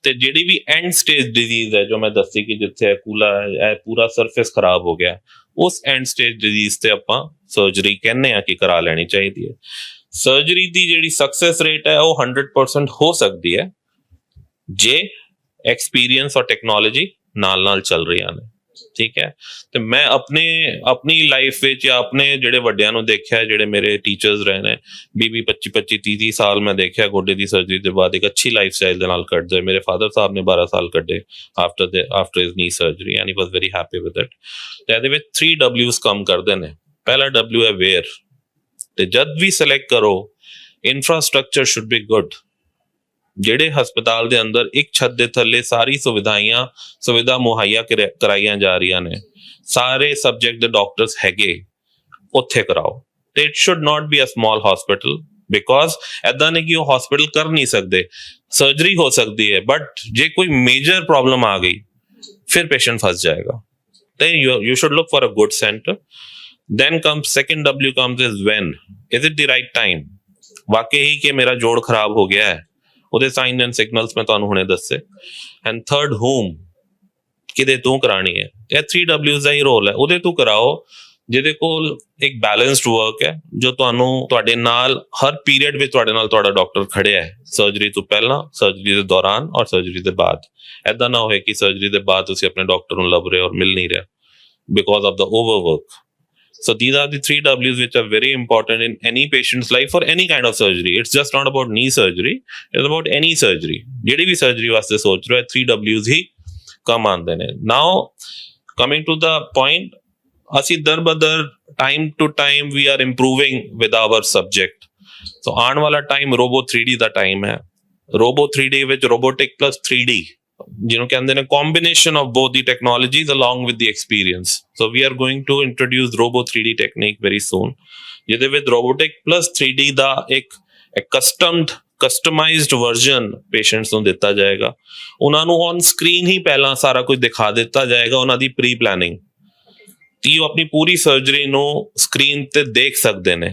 ਤੇ ਜਿਹੜੀ ਵੀ ਐਂਡ ਸਟੇਜ ਡਿਜ਼ੀਜ਼ ਹੈ, ਜੋ ਮੈਂ ਦੱਸੀ ਕਿ ਜਿੱਥੇ ਇਹ ਪੂਰਾ ਸਰਫੇਸ ਖਰਾਬ ਹੋ ਗਿਆ, ਉਸ ਐਂਡ ਸਟੇਜ ਡਿਜ਼ੀਜ਼ ਤੇ ਆਪਾਂ ਸਰਜਰੀ ਕਹਿੰਦੇ ਆ ਕਿ ਕਰਾ ਲੈਣੀ ਚਾਹੀਦੀ ਹੈ। ਸਰਜਰੀ ਦੀ ਜਿਹੜੀ ਸਕਸੈਸ ਰੇਟ ਹੈ ਉਹ 100% ਹੋ ਸਕਦੀ ਹੈ ਜੇ ਐਕਸਪੀਰੀਅੰਸ ਔਰ ਟੈਕਨੋਲੋਜੀ ਨਾਲ ਚੱਲ ਰਹੀਆਂ ਨੇ, ਠੀਕ ਹੈ। ਤੇ ਮੈਂ ਆਪਣੀ ਲਾਈਫ ਵਿੱਚ ਜਾਂ ਆਪਣੇ ਜਿਹੜੇ ਵੱਡਿਆਂ ਨੂੰ ਦੇਖਿਆ, ਜਿਹੜੇ ਮੇਰੇ ਟੀਚਰਸ ਰਹੇ ਨੇ, 20-25, 25-30 ਸਾਲ ਮੈਂ ਦੇਖਿਆ ਗੋਡੇ ਦੀ ਸਰਜਰੀ ਦੇ ਬਾਅਦ ਇੱਕ ਅੱਛੀ ਲਾਈਫ ਸਟਾਈਲ ਦੇ ਨਾਲ ਕੱਢਦੇ। ਮੇਰੇ ਫਾਦਰ ਸਾਹਿਬ ਨੇ 12 ਸਾਲ ਕੱਢੇ ਆਫਟਰ ਹਿਸ ਨੀ surgery and he was very happy with it. ਤੇ ਇਹਦੇ ਵਿੱਚ 3 W's ਕੰਮ ਕਰਦੇ ਨੇ। ਪਹਿਲਾ W ਹੈ ਵੇਅਰ, ਤੇ ਜਦ ਵੀ ਸਿਲੈਕਟ ਕਰੋ, ਇਨਫਰਾਸਟ੍ਰਕਚਰ ਸ਼ੁੱਡ ਬੀ ਗੁੱਡ। ਜਿਹੜੇ ਹਸਪਤਾਲ ਦੇ ਅੰਦਰ ਇੱਕ ਛੱਤ ਦੇ ਥੱਲੇ ਸਾਰੀ ਸੁਵਿਧਾ ਮੁਹੱਈਆ ਕਰਾਈਆਂ ਜਾ ਰਹੀਆਂ ਨੇ, ਸਾਰੇ ਸਬਜੈਕਟ ਦੇ ਡਾਕਟਰਸ ਹੈਗੇ, ਉੱਥੇ ਕਰਾਓ। ਤੇ it should not be a small hospital, because ਏਦਾਂ ਨਹੀਂ ਕਿ ਉਹ ਹਸਪੀਟਲ ਕਰ ਨਹੀਂ ਸਕਦੇ, ਸਰਜਰੀ ਹੋ ਸਕਦੀ ਹੈ, ਬਟ ਜੇ ਕੋਈ ਮੇਜਰ ਪ੍ਰੋਬਲਮ ਆ ਗਈ ਫਿਰ ਪੇਸ਼ੈਂਟ ਫਸ ਜਾਏਗਾ। ਤੇ you should look for a good center। Then comes second W comes is when is it the right time? ਵਾਕਈ ਕਿ ਮੇਰਾ ਜੋੜ ਖਰਾਬ ਹੋ ਗਿਆ ਹੈ, ਉਹਦੇ ਸਾਈਨ ਐਂਡ ਸਿਗਨਲਸ ਮੈਂ ਤੁਹਾਨੂੰ ਹੁਣੇ ਦੱਸੇ। ਐਂਡ ਥਰਡ whom, ਕਿਹਦੇ ਤੋਂ ਕਰਾਣੀ ਹੈ। ਇਹ 3 W's ਦਾ ਹੀ ਰੋਲ ਹੈ। ਉਹਦੇ ਤੋਂ ਕਰਾਓ ਜਿਹਦੇ ਕੋਲ ਇੱਕ ਬੈਲੈਂਸਡ ਵਰਕ ਹੈ, ਜੋ ਤੁਹਾਡੇ ਨਾਲ ਹਰ ਪੀਰੀਅਡ ਵਿੱਚ ਤੁਹਾਡੇ ਨਾਲ ਤੁਹਾਡਾ ਡਾਕਟਰ ਖੜਿਆ ਹੈ, ਸਰਜਰੀ ਤੋਂ ਪਹਿਲਾਂ, ਸਰਜਰੀ ਦੇ ਦੌਰਾਨ ਔਰ ਸਰਜਰੀ ਦੇ ਬਾਅਦ। ਏਦਾਂ ਨਾ ਹੋਏ ਕਿ ਸਰਜਰੀ ਦੇ ਬਾਅਦ ਤੁਸੀਂ ਆਪਣੇ ਡਾਕਟਰ ਨੂੰ ਲੱਭ ਰਹੇ ਔਰ ਮਿਲ ਨਹੀਂ ਰਿਹਾ because of the overwork। So these are the 3 W's which are very important in any patient's life for any kind of surgery। It's just not about knee surgery, it's about any surgery। ਜਿਹੜੀ ਵੀ ਸਰਜਰੀ ਵਾਸਤੇ ਸੋਚ ਰਹੇ ਹੋ, 3 W's ਹੀ ਕੰਮ ਆਉਂਦੇ ਨੇ। Now coming to the point, ਅਸੀਂ ਦਰ-ਬਦਰ time to time we are improving with our subject। So ਆਉਣ ਵਾਲਾ ਟਾਈਮ ਰੋਬੋ 3D ਦਾ ਟਾਈਮ ਹੈ। ਰੋਬੋ 3D ਵਿੱਚ robotic plus 3D ਜਿਹਨੂੰ ਕਹਿੰਦੇ ਨੇ combination of both the technologies along with the experience. So we are going to introduce Robo 3D technique very soon, ਜਿਹਦੇ ਵਿੱਚ robotic plus 3D ਦਾ ਇੱਕ ਕਸਟਮਾਈਜ਼ਡ ਵਰਜ਼ਨ ਪੇਸ਼ੈਂਟਸ ਨੂੰ ਦਿੱਤਾ ਜਾਏਗਾ। ਉਹਨਾਂ ਨੂੰ ਔਨ ਸਕਰੀਨ ਹੀ ਪਹਿਲਾਂ ਸਾਰਾ ਕੁਝ ਦਿਖਾ ਦਿੱਤਾ ਜਾਏਗਾ, ਉਹਨਾਂ ਦੀ ਪ੍ਰੀ ਪਲੈਨਿੰਗ, ਕਿ ਉਹ ਆਪਣੀ ਪੂਰੀ ਸਰਜਰੀ ਨੂੰ ਸਕਰੀਨ ਤੇ ਦੇਖ ਸਕਦੇ ਨੇ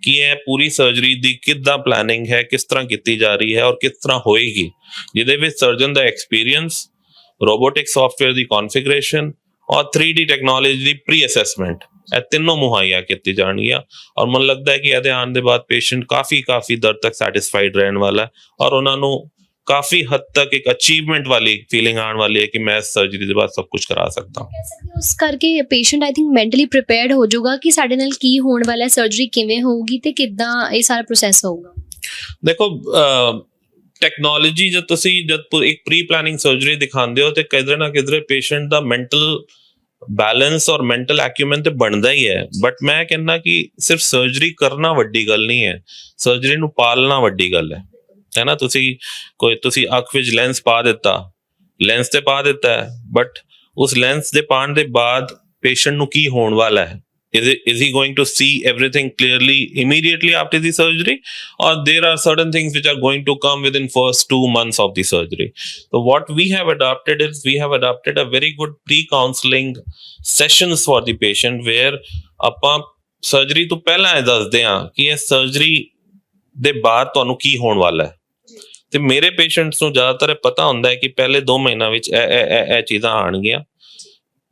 ਕਿ ਇਹ ਪੂਰੀ ਸਰਜਰੀ ਦੀ ਕਿੱਦਾਂ ਪਲੈਨਿੰਗ ਹੈ, ਕਿਸ ਤਰ੍ਹਾਂ ਕੀਤੀ ਜਾ ਰਹੀ ਹੈ ਔਰ ਕਿਸ ਤਰ੍ਹਾਂ ਹੋਏਗੀ, ਜਿਹਦੇ ਵਿੱਚ ਸਰਜਨ ਦਾ ਐਕਸਪੀਰੀਅੰਸ, ਰੋਬੋਟਿਕ ਸੌਫਟਵੇਅਰ ਦੀ ਕਨਫਿਗਰੇਸ਼ਨ ਔਰ 3D ਟੈਕਨੋਲੋਜੀ ਦੀ ਪ੍ਰੀ ਅਸੈਸਮੈਂਟ, ਇਹ ਤਿੰਨੋਂ ਮੁਹੱਈਆ ਕੀਤੀ ਜਾਣਗੀਆਂ। ਔਰ ਮੈਨੂੰ ਲੱਗਦਾ ਹੈ ਕਿ ਇਹਦੇ ਆਉਣ ਦੇ ਬਾਅਦ ਪੇਸ਼ੈਂਟ ਕਾਫੀ ਦਰ ਤੱਕ ਸੈਟਿਸਫਾਈਡ ਰਹਿਣ ਵਾਲਾ ਹੈ ਔਰ ਉਹਨਾਂ ਨੂੰ ਕਾਫੀ ਹੱਦ ਤੱਕ ਇੱਕ ਅਚੀਵਮੈਂਟ ਵਾਲੀ ਫੀਲਿੰਗ ਆਉਣ ਵਾਲੀ ਹੈ ਕਿ ਮੈਂ ਸਰਜਰੀ ਦੇ ਬਾਅਦ ਸਭ ਕੁਝ ਕਰਾ ਸਕਦਾ ਹਾਂ। ਕਹਿ ਸਕਦੇ ਹੋ ਉਸ ਕਰਕੇ patient I think mentally prepared ਹੋ ਜਾਊਗਾ ਕਿ ਸਾਡੇ ਨਾਲ ਕੀ ਹੋਣ ਵਾਲਾ ਹੈ, ਸਰਜਰੀ ਕਿਵੇਂ ਹੋਊਗੀ ਤੇ ਕਿੱਦਾਂ ਇਹ ਸਾਰਾ ਪ੍ਰੋਸੈਸ ਹੋਊਗਾ। ਦੇਖੋ ਟੈਕਨੋਲੋਜੀ ਜਦ ਇੱਕ ਪ੍ਰੀ ਪਲੈਨਿੰਗ ਸਰਜਰੀ ਦਿਖਾਉਂਦੇ ਹੋ ਤੇ ਕਿਧਰੇ ਨਾ ਕਿਧਰੇ ਪੇਸ਼ੈਂਟ ਦਾ ਮੈਂਟਲ ਬੈਲੈਂਸ ਔਰ ਮੈਂਟਲ ਐਕਿਊਮੈਨ ਤੇ ਬਣਦਾ ਹੀ ਹੈ। ਬਟ ਮੈਂ ਕਹਿੰਦਾ ਕਿ ਸਿਰਫ ਸਰਜਰੀ ਕਰਨਾ ਵੱਡੀ ਗੱਲ ਨਹੀਂ ਹੈ, ਸਰਜਰੀ ਨੂੰ ਪਾਲਣਾ ਵੱਡੀ ਗੱਲ ਹੈ ਨਾ। ਤੁਸੀਂ ਅੱਖ ਵਿੱਚ ਲੈਂਸ ਪਾ ਦਿੱਤਾ, ਲੈਂਸ ਤੇ ਪਾ ਦਿੱਤਾ ਹੈ, ਬਟ ਉਸ ਲੈਂਸ ਦੇ ਪਾਉਣ ਦੇ ਬਾਅਦ ਪੇਸ਼ੈਂਟ ਨੂੰ ਕੀ ਹੋਣ ਵਾਲਾ ਹੈ? Is he going to see everything clearly immediately after the surgery, or there are certain things which are going to come within first 2 months of the surgery? So what we have adopted is we have adopted a very good pre-counseling sessions for the patient where ਆਪਾਂ ਸਰਜਰੀ ਤੋਂ ਪਹਿਲਾਂ ਇਹ ਦੱਸਦੇ ਹਾਂ ਕਿ ਇਹ ਸਰਜਰੀ ਦੇ ਬਾਅਦ ਤੁਹਾਨੂੰ ਕੀ ਹੋਣ ਵਾਲਾ ਹੈ। ਤੇ ਮੇਰੇ ਪੇਸ਼ੈਂਟਸ ਨੂੰ ਜ਼ਿਆਦਾਤਰ ਪਤਾ ਹੁੰਦਾ ਹੈ ਕਿ ਪਹਿਲੇ 2 ਮਹੀਨਿਆਂ ਵਿੱਚ ਇਹ ਚੀਜ਼ਾਂ ਆਉਣਗੀਆਂ,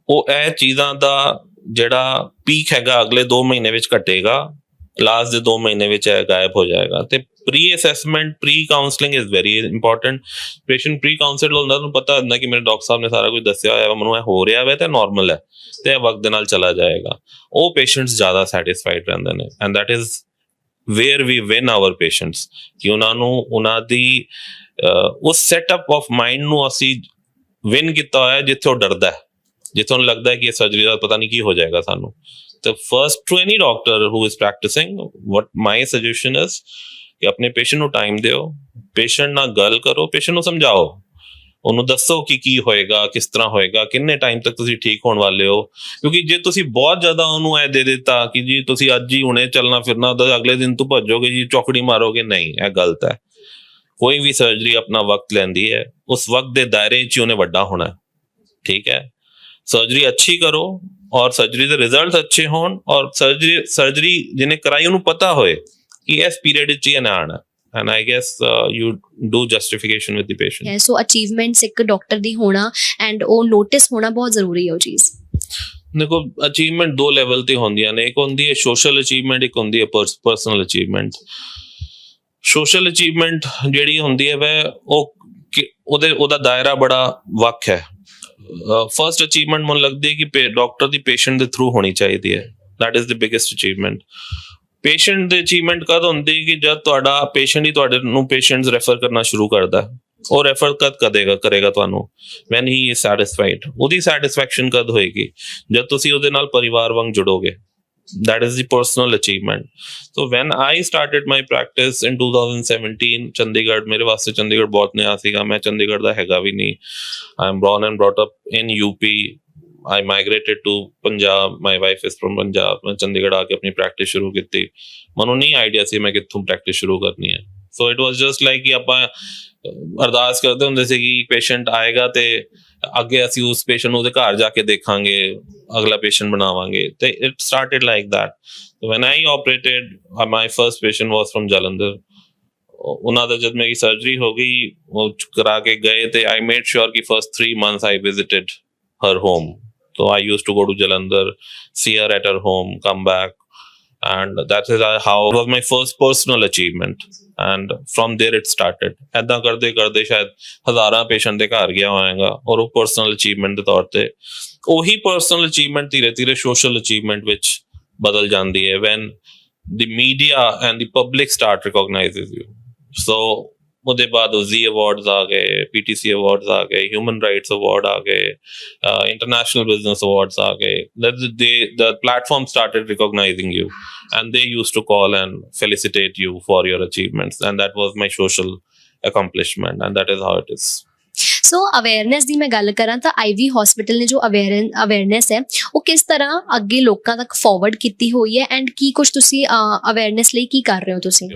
ਉਹ ਇਹ ਚੀਜ਼ਾਂ ਦਾ ਜਿਹੜਾ ਪੀਕ ਹੈਗਾ ਅਗਲੇ 2 ਮਹੀਨੇ ਵਿੱਚ ਘਟੇਗਾ, ਲਾਸਟ ਦੇ 2 ਮਹੀਨੇ ਵਿੱਚ ਇਹ ਗਾਇਬ ਹੋ ਜਾਏਗਾ। ਤੇ pre assessment, pre counselling is very important. Patient pre counselled ਹੁੰਦਾ, ਉਹਨੂੰ ਪਤਾ ਹੁੰਦਾ ਕਿ ਮੇਰੇ ਡਾਕਟਰ ਸਾਹਿਬ ਨੇ ਸਾਰਾ ਕੁਝ ਦੱਸਿਆ ਹੋਇਆ, ਮੈਨੂੰ ਇਹ ਹੋ ਰਿਹਾ ਵਾ ਤੇ ਨਾਰਮਲ ਹੈ ਤੇ ਇਹ ਵਕਤ ਦੇ ਨਾਲ ਚਲਾ ਜਾਏਗਾ। ਉਹ ਪੇਸ਼ੈਂਟਸ ਜ਼ਿਆਦਾ ਸੈਟਿਸਫਾਈਡ ਰਹਿੰਦੇ ਨੇ and that is where we win our patients, ਕਿ ਉਹਨਾਂ ਦੀ ਉਸ ਸੈਟਅਪ ਆਫ ਮਾਈਂਡ ਨੂੰ ਅਸੀਂ ਵਿਨ ਕੀਤਾ ਹੋਇਆ ਜਿੱਥੇ ਉਹ ਡਰਦਾ ਹੈ, ਜਿੱਥੇ ਉਹਨੂੰ ਲੱਗਦਾ ਹੈ ਕਿ ਇਹ ਸਰਜਰੀ ਦਾ ਪਤਾ ਨਹੀਂ ਕੀ ਹੋ ਜਾਏਗਾ ਸਾਨੂੰ। ਤੇ first to any doctor who is practising, what my suggestion is ਕਿ ਆਪਣੇ ਪੇਸ਼ੈਂਟ ਨੂੰ ਟਾਈਮ ਦਿਓ, ਪੇਸ਼ੈਂਟ ਨਾਲ ਗੱਲ ਕਰੋ, ਪੇਸ਼ੈਂਟ ਨੂੰ ਸਮਝਾਓ, ਉਹਨੂੰ ਦੱਸੋ ਕਿ ਕੀ ਹੋਏਗਾ, ਕਿਸ ਤਰ੍ਹਾਂ ਹੋਏਗਾ, ਕਿੰਨੇ ਟਾਈਮ ਤੱਕ ਤੁਸੀਂ ਠੀਕ ਹੋਣ ਵਾਲੇ ਹੋ। ਕਿਉਂਕਿ ਜੇ ਤੁਸੀਂ ਬਹੁਤ ਜ਼ਿਆਦਾ ਉਹਨੂੰ ਇਹ ਦੇ ਦਿੱਤਾ ਕਿ ਜੀ ਤੁਸੀਂ ਅੱਜ ਹੀ ਹੁਣੇ ਚੱਲਣਾ ਫਿਰਨਾ, ਅਗਲੇ ਦਿਨ ਤੋਂ ਭੱਜੋਗੇ ਜੀ, ਚੌਕੜੀ ਮਾਰੋਗੇ, ਨਹੀਂ, ਇਹ ਗਲਤ ਹੈ। ਕੋਈ ਵੀ ਸਰਜਰੀ ਆਪਣਾ ਵਕਤ ਲੈਂਦੀ ਹੈ, ਉਸ ਵਕਤ ਦੇ ਦਾਇਰੇ 'ਚ ਉਹਨੇ ਵੱਡਾ ਹੋਣਾ, ਠੀਕ ਹੈ। ਸਰਜਰੀ ਅੱਛੀ ਕਰੋ ਔਰ ਸਰਜਰੀ ਦੇ ਰਿਜ਼ਲਟ ਅੱਛੇ ਹੋਣ ਔਰ ਸਰਜਰੀ ਜਿਹਨੇ ਕਰਾਈ ਉਹਨੂੰ ਪਤਾ ਹੋਏ ਕਿ ਇਸ ਪੀਰੀਅਡ ਵਿੱਚ ਹੀ ਆਣਾ। And I guess you do justification with the patient. Yeah, so achievements ਇੱਕ ਡਾਕਟਰ ਦੀ ਹੋਣਾ and ਉਹ ਨੋਟਿਸ ਹੋਣਾ ਬਹੁਤ ਜ਼ਰੂਰੀ ਹੈ ਉਹ ਚੀਜ਼। ਦੇਖੋ ਅਚੀਵਮੈਂਟ 2 ਲੈਵਲ ਤੇ ਹੁੰਦੀਆਂ ਨੇ, ਇੱਕ ਹੁੰਦੀ ਹੈ ਸੋਸ਼ਲ ਅਚੀਵਮੈਂਟ, ਇੱਕ ਹੁੰਦੀ ਹੈ ਪਰਸਨਲ ਅਚੀਵਮੈਂਟ। ਸੋਸ਼ਲ ਅਚੀਵਮੈਂਟ ਜਿਹੜੀ ਹੁੰਦੀ ਹੈ ਉਹਦਾ ਦਾਇਰਾ ਬੜਾ ਵੱਖ ਹੈ। ਫਰਸਟ ਅਚੀਵਮੈਂਟ ਮੈਨੂੰ ਲੱਗਦੀ ਹੈ ਕਿ ਡਾਕਟਰ ਦੀ ਪੇਸ਼ੈਂਟ ਦੇ ਥਰੂ ਹੋਣੀ ਚਾਹੀਦੀ ਹੈ, that is the biggest achievement. Patient the achievement ਕਦ ਹੁੰਦੀ ਕਿ ਜਦ ਤੁਹਾਡਾ ਪੇਸ਼ੈਂਟ ਹੀ ਤੁਹਾਡੇ ਨੂੰ ਪੇਸ਼ੈਂਟਸ ਰੈਫਰ ਕਰਨਾ ਸ਼ੁਰੂ ਕਰਦਾ। ਉਹ ਰੈਫਰ ਕਦ ਕਰੇਗਾ ਤੁਹਾਨੂੰ? Van he is satisfied. ਉਹਦੀ ਸੈਟਿਸਫੈਕਸ਼ਨ ਕਦ ਹੋਏਗੀ? ਜਦ ਤੁਸੀਂ ਉਹਦੇ ਨਾਲ ਪਰਿਵਾਰ ਵਾਂਗ ਜੁੜੋਗੇ। That is the personal achievement. So when I started my practice in 2017, Chandigarh, ਮੇਰੇ ਵਾਸਤੇ ਚੰਡੀਗੜ੍ਹ ਬਹੁਤ ਨਵਾਂ ਸੀਗਾ, ਮੈਂ ਚੰਡੀਗੜ੍ਹ ਦਾ ਹੈਗਾ ਵੀ ਨਹੀਂ। I am born and brought up in UP. I migrated to Punjab. My wife is from Punjab. ਮੈਂ ਚੰਡੀਗੜ੍ਹ ਆ ਕੇ ਆਪਣੀ ਪ੍ਰੈਕਟਿਸ ਸ਼ੁਰੂ ਕੀਤੀ। ਮੈਨੂੰ ਨਹੀਂ ਆਈਡੀਆ ਸੀ ਮੈਂ ਕਿੱਥੋਂ ਪ੍ਰੈਕਟਿਸ ਸ਼ੁਰੂ ਕਰਨੀ ਹੈ। So it was just like ਕਿ ਆਪਾਂ ਅਰਦਾਸ ਕਰਦੇ ਹੁੰਦੇ ਸੀ ਕਿ ਪੇਸ਼ੈਂਟ ਆਏਗਾ ਤੇ ਅੱਗੇ ਅਸੀਂ ਉਸ ਪੇਸ਼ੈਂਟ ਨੂੰ ਉਹਦੇ ਘਰ ਜਾ ਕੇ ਦੇਖਾਂਗੇ, ਅਗਲਾ ਪੇਸ਼ੈਂਟ ਬਣਾਵਾਂਗੇ। ਤੇ it started like that. When I operated, my first patient was from Jalandhar. ਉਹਨਾਂ ਦਾ ਜਦ ਮੇਰੀ ਸਰਜਰੀ ਹੋ ਗਈ, ਉਹ ਕਰਾ ਕੇ ਗਏ ਤੇ ਆਈ ਮੇਡ ਸ਼ੋਰ ਕਿ first 3 months I visited her home. So I used to go to Jalandhar, see her at her home, come back, and that is how it was my first personal achievement. And from there it started. ਏਦਾਂ ਕਰਦੇ ਸ਼ਾਇਦ ਹਜ਼ਾਰਾਂ ਪੇਸ਼ੈਂਟ ਦੇ ਘਰ ਗਿਆ ਹੋਏਗਾ ਔਰ ਉਹ ਪਰਸਨਲ ਅਚੀਵਮੈਂਟ ਦੇ ਤੌਰ ਤੇ ਉਹੀ ਪਰਸਨਲ ਅਚੀਵਮੈਂਟ ਧੀਰੇ ਸੋਸ਼ਲ ਅਚੀਵਮੈਂਟ ਵਿੱਚ ਬਦਲ ਜਾਂਦੀ ਹੈ when the media and the public start recognizes you. So ਉਹਦੇ ਬਾਅਦ ਉਹ Z ਅਵਾਰਡਸ ਆ ਗਏ, PTC ਅਵਾਰਡਸ ਆ ਗਏ, ਹਿਊਮਨ ਰਾਈਟਸ ਅਵਾਰਡ ਆ ਗਏ, ਇੰਟਰਨੈਸ਼ਨਲ ਬਿਜ਼ਨਸ ਅਵਾਰਡਸ ਆ ਗਏ। The platform started recognizing you and they used to call and felicitate you for your achievements, and that was my social accomplishment, and that is how it is. So awareness ਦੀ ਮੈਂ ਗੱਲ ਕਰਾਂ ਤਾਂ ਆਈਵੀ ਹਸਪੀਟਲ ਨੇ ਜੋ ਅਵੇਅਰਨੈਸ ਹੈ ਉਹ ਕਿਸ ਤਰ੍ਹਾਂ ਅੱਗੇ ਲੋਕਾਂ ਤੱਕ ਫਾਰਵਰਡ ਕੀਤੀ ਹੋਈ ਹੈ ਐਂਡ ਕੀ ਕੁਝ ਤੁਸੀਂ ਅਵੇਅਰਨੈਸ ਲਈ ਕੀ ਕਰ ਰਹੇ ਹੋ ਤੁਸੀਂ?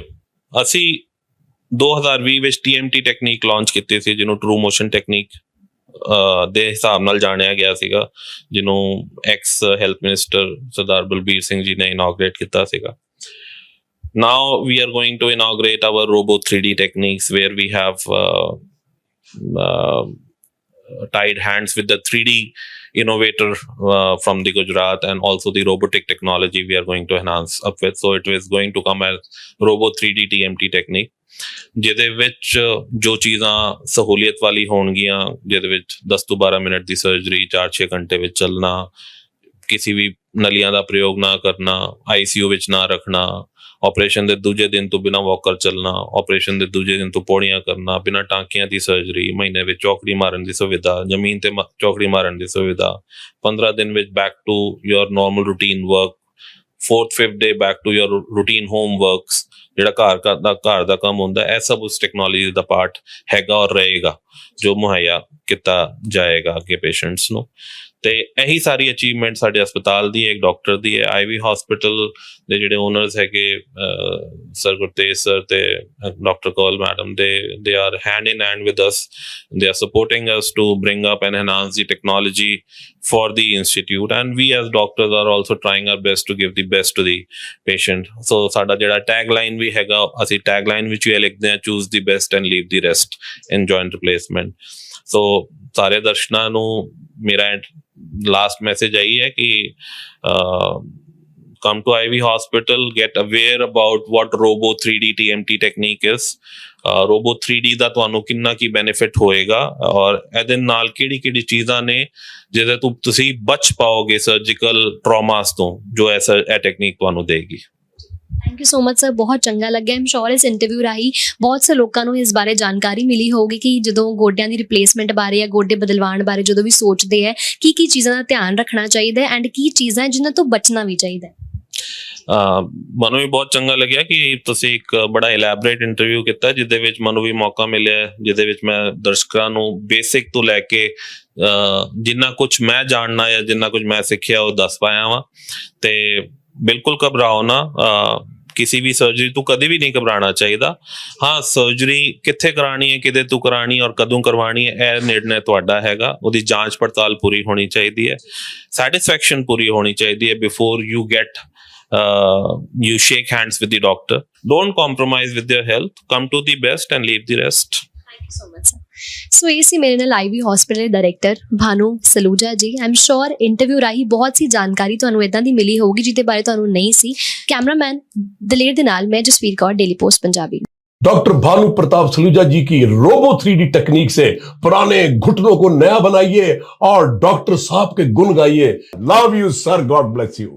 ਅਸੀਂ 2020 ਵਿੱਚ TMT ਟੈਕਨੀਕ ਲਾਂਚ ਕੀਤੀ ਸੀ, ਜਿਹਨੂੰ ਟਰੂ ਮੋਸ਼ਨ ਟੈਕਨੀਕ ਦੇ ਹਿਸਾਬ ਨਾਲ ਜਾਣਿਆ ਗਿਆ ਸੀਗਾ, ਜਿਹਨੂੰ ਐਕਸ ਹੈਲਥ ਮਿਨਿਸਟਰ ਸਰਦਾਰ ਬਲਬੀਰ ਸਿੰਘ ਜੀ ਨੇ ਇਨੋਗਰੇਟ ਕੀਤਾ ਸੀਗਾ। Now we are going to inaugurate our Robo 3D techniques, where we have tied hands with the 3D innovator from the Gujarat, and also the robotic technology we are going to enhance up with. So it is going to come as Robo 3D TMT technique, ਜਿਹਦੇ ਵਿੱਚ ਜੋ ਚੀਜ਼ਾਂ ਸਹੂਲੀਅਤ ਵਾਲੀ ਹੋਣਗੀਆਂ, ਜਿਹਦੇ ਵਿੱਚ 10 ਤੋਂ 12 ਮਿੰਟ ਦੀ ਸਰਜਰੀ 4-6 ਘੰਟੇ ਵਿੱਚ ਚੱਲਣਾ, ਕਿਸੇ ਵੀ ਨਲੀਆਂ ਦਾ ਪ੍ਰਯੋਗ ਨਾ ਕਰਨਾ, ICU ਵਿੱਚ ਨਾ ਰੱਖਣਾ, ਆਪਰੇਸ਼ਨ ਦੇ ਦੂਜੇ ਦਿਨ ਤੋਂ ਬਿਨਾਂ ਵਾਕਰ ਚੱਲਣਾ, ਆਪਰੇਸ਼ਨ ਦੇ ਦੂਜੇ ਦਿਨ ਤੋਂ ਪੌੜੀਆਂ ਕਰਨਾ, ਬਿਨਾਂ ਟਾਂਕਿਆਂ ਦੀ ਸਰਜਰੀ, ਮਹੀਨੇ ਵਿੱਚ ਚੌਕੜੀ ਮਾਰਨ ਦੀ ਸੁਵਿਧਾ, ਜ਼ਮੀਨ ਤੇ ਚੌਕੜੀ ਮਾਰਨ ਦੀ ਸੁਵਿਧਾ, 15 ਦਿਨ ਵਿੱਚ back to your normal routine work, 4th-5th day back to your routine home works, ਜਿਹੜਾ ਘਰ ਦਾ ਕੰਮ ਹੁੰਦਾ, ਇਹ ਸਭ ਉਸ ਟੈਕਨੋਲੋਜੀ ਦਾ ਪਾਰਟ ਹੈਗਾ ਔਰ ਰਹੇਗਾ, ਜੋ ਮੁਹੱਈਆ ਕੀਤਾ ਜਾਏਗਾ ਅੱਗੇ ਪੇਸ਼ੈਂਟਸ ਨੂੰ। ਤੇ ਇਹੀ ਸਾਰੀ ਅਚੀਵਮੈਂਟ ਸਾਡੇ ਹਸਪਤਾਲ ਦੀ ਹੈ, ਇੱਕ ਡਾਕਟਰ ਦੀ ਹੈ। ਆਈਵੀ ਹਸਪੀਟਲ ਦੇ ਜਿਹੜੇ ਓਨਰਸ ਹੈਗੇ ਸਰ ਗੁਰਤੇਜ ਸਰ ਤੇ doctor Kaul madam, they are hand in hand with us, they are supporting us to bring up and enhance the technology for the institute, and we as doctors are also trying our best to give the best to the patient. So ਸਾਡਾ ਜਿਹੜਾ tagline ਵੀ ਹੈਗਾ, ਅਸੀਂ tagline ਵਿੱਚ ਇਹ ਲਿਖਦੇ ਹਾਂ, choose the best and leave the rest in joint replacement. So ਸਾਰੇ ਦਰਸ਼ਕਾਂ ਨੂੰ ਮੇਰਾ ਲਾਸਟ ਮੈਸੇਜ ਆਈ ਹੈ ਕਿ come to IV hospital, get aware about what Robo 3D TMT technique is. Robo 3D ਦਾ ਤੁਹਾਨੂੰ ਕਿੰਨਾ ਕੀ ਬੈਨੀਫਿਟ ਹੋਏਗਾ, ਔਰ ਇਹਦੇ ਨਾਲ ਕਿਹੜੀ ਚੀਜ਼ਾਂ ਨੇ ਜਿਹਦੇ ਤੋਂ ਤੁਸੀਂ ਬਚ ਪਾਓਗੇ ਸਰਜੀਕਲ ਟਰਾਮਾਸ ਤੋਂ, ਜੋ ਇਹ ਟੈਕਨੀਕ ਤੁਹਾਨੂੰ ਦੇਗੀ। Thank you so much sir, ਬਹੁਤ ਚੰਗਾ ਲੱਗਿਆ। ਆਮ ਸ਼ੋਰ ਇਸ ਇੰਟਰਵਿਊ ਰਾਹੀਂ ਬਹੁਤ ਸੇ ਲੋਕਾਂ ਨੂੰ ਇਸ ਬਾਰੇ ਜਾਣਕਾਰੀ ਮਿਲੀ ਹੋਊਗੀ ਕਿ ਜਦੋਂ ਗੋਡਿਆਂ ਦੀ ਰਿਪਲੇਸਮੈਂਟ ਬਾਰੇ ਜਾਂ ਗੋਡੇ ਬਦਲਵਾਉਣ ਬਾਰੇ ਜਦੋਂ ਵੀ ਸੋਚਦੇ ਹੈ ਕੀ ਚੀਜ਼ਾਂ ਦਾ ਧਿਆਨ ਰੱਖਣਾ ਚਾਹੀਦਾ ਹੈ ਐਂਡ ਕੀ ਚੀਜ਼ਾਂ ਜਿਨ੍ਹਾਂ ਤੋਂ ਬਚਣਾ ਵੀ ਚਾਹੀਦਾ ਹੈ। ਮੈਨੂੰ ਵੀ ਬਹੁਤ ਚੰਗਾ ਲੱਗਿਆ ਕਿ ਤੁਸੀਂ ਇੱਕ ਬੜਾ ਇਲੈਬੋਰੇਟ ਇੰਟਰਵਿਊ ਕੀਤਾ, ਜਿਹਦੇ ਵਿੱਚ ਮੈਨੂੰ ਵੀ ਮੌਕਾ ਮਿਲਿਆ, ਜਿਹਦੇ ਵਿੱਚ ਮੈਂ ਦਰਸ਼ਕਾਂ ਨੂੰ ਬੇਸਿਕ ਤੋਂ ਲੈ ਕੇ ਜਿੰਨਾ ਕੁਝ ਮੈਂ ਜਾਣਨਾ ਜਾਂ ਜਿੰਨਾ ਕੁਝ ਮੈਂ ਸਿੱਖਿਆ ਉਹ ਦੱਸ ਪਾਇਆ ਵਾਂ। ਤੇ ਬਿਲਕੁਲ ਘਬਰਾਓ ਨਾ, ਕਿਸੇ ਵੀ ਸਰਜਰੀ ਤੋਂ ਕਦੇ ਵੀ ਨਹੀਂ ਘਬਰਾਉਣਾ ਚਾਹੀਦਾ। ਹਾਂ, ਸਰਜਰੀ ਕਿੱਥੇ ਕਰਾਉਣੀ ਹੈ, ਕਿਹਦੇ ਤੋਂ ਕਰਾਉਣੀ ਔਰ ਕਦੋਂ ਕਰਵਾਉਣੀ ਹੈ, ਇਹ ਨਿਰਣੈ ਤੁਹਾਡਾ ਹੈਗਾ। ਉਹਦੀ ਜਾਂਚ ਪੜਤਾਲ ਪੂਰੀ ਹੋਣੀ ਚਾਹੀਦੀ ਹੈ, ਸੈਟਿਸਫੈਕਸ਼ਨ ਪੂਰੀ ਹੋਣੀ ਚਾਹੀਦੀ ਹੈ before you shake hands with the doctor. Don't compromise with your health. Come to the best and leave the rest. Thank you so much, sir. ਸੋ ਇਹ ਸੀ ਮੇਰੇ ਨਾਲ ਆਈਵੀ ਹਸਪੀਟਲ ਦੇ ਡਾਇਰੈਕਟਰ ਭਾਨੂ ਸਲੂਜਾ ਜੀ। ਆਮ ਸ਼ੋਰ ਇੰਟਰਵਿਊ ਰਾਹੀਂ ਬਹੁਤ ਸੀ ਜਾਣਕਾਰੀ ਤੁਹਾਨੂੰ ਇਦਾਂ ਦੀ ਮਿਲੀ ਹੋਊਗੀ ਜਿਹਦੇ ਬਾਰੇ ਤੁਹਾਨੂੰ ਨਹੀਂ ਸੀ। ਕੈਮਰਾਮੈਨ ਦਲੇਰ ਦੇ ਨਾਲ ਮੈਂ Jasveer Kaur, Daily Post Punjabi. Doctor Bhanu Pratap Saluja ji की रोबो 3D टेक्निक से पुराने घुटनों को नया बनाइए और डॉक्टर साहब के गुण गाइए। Love you sir, God bless you.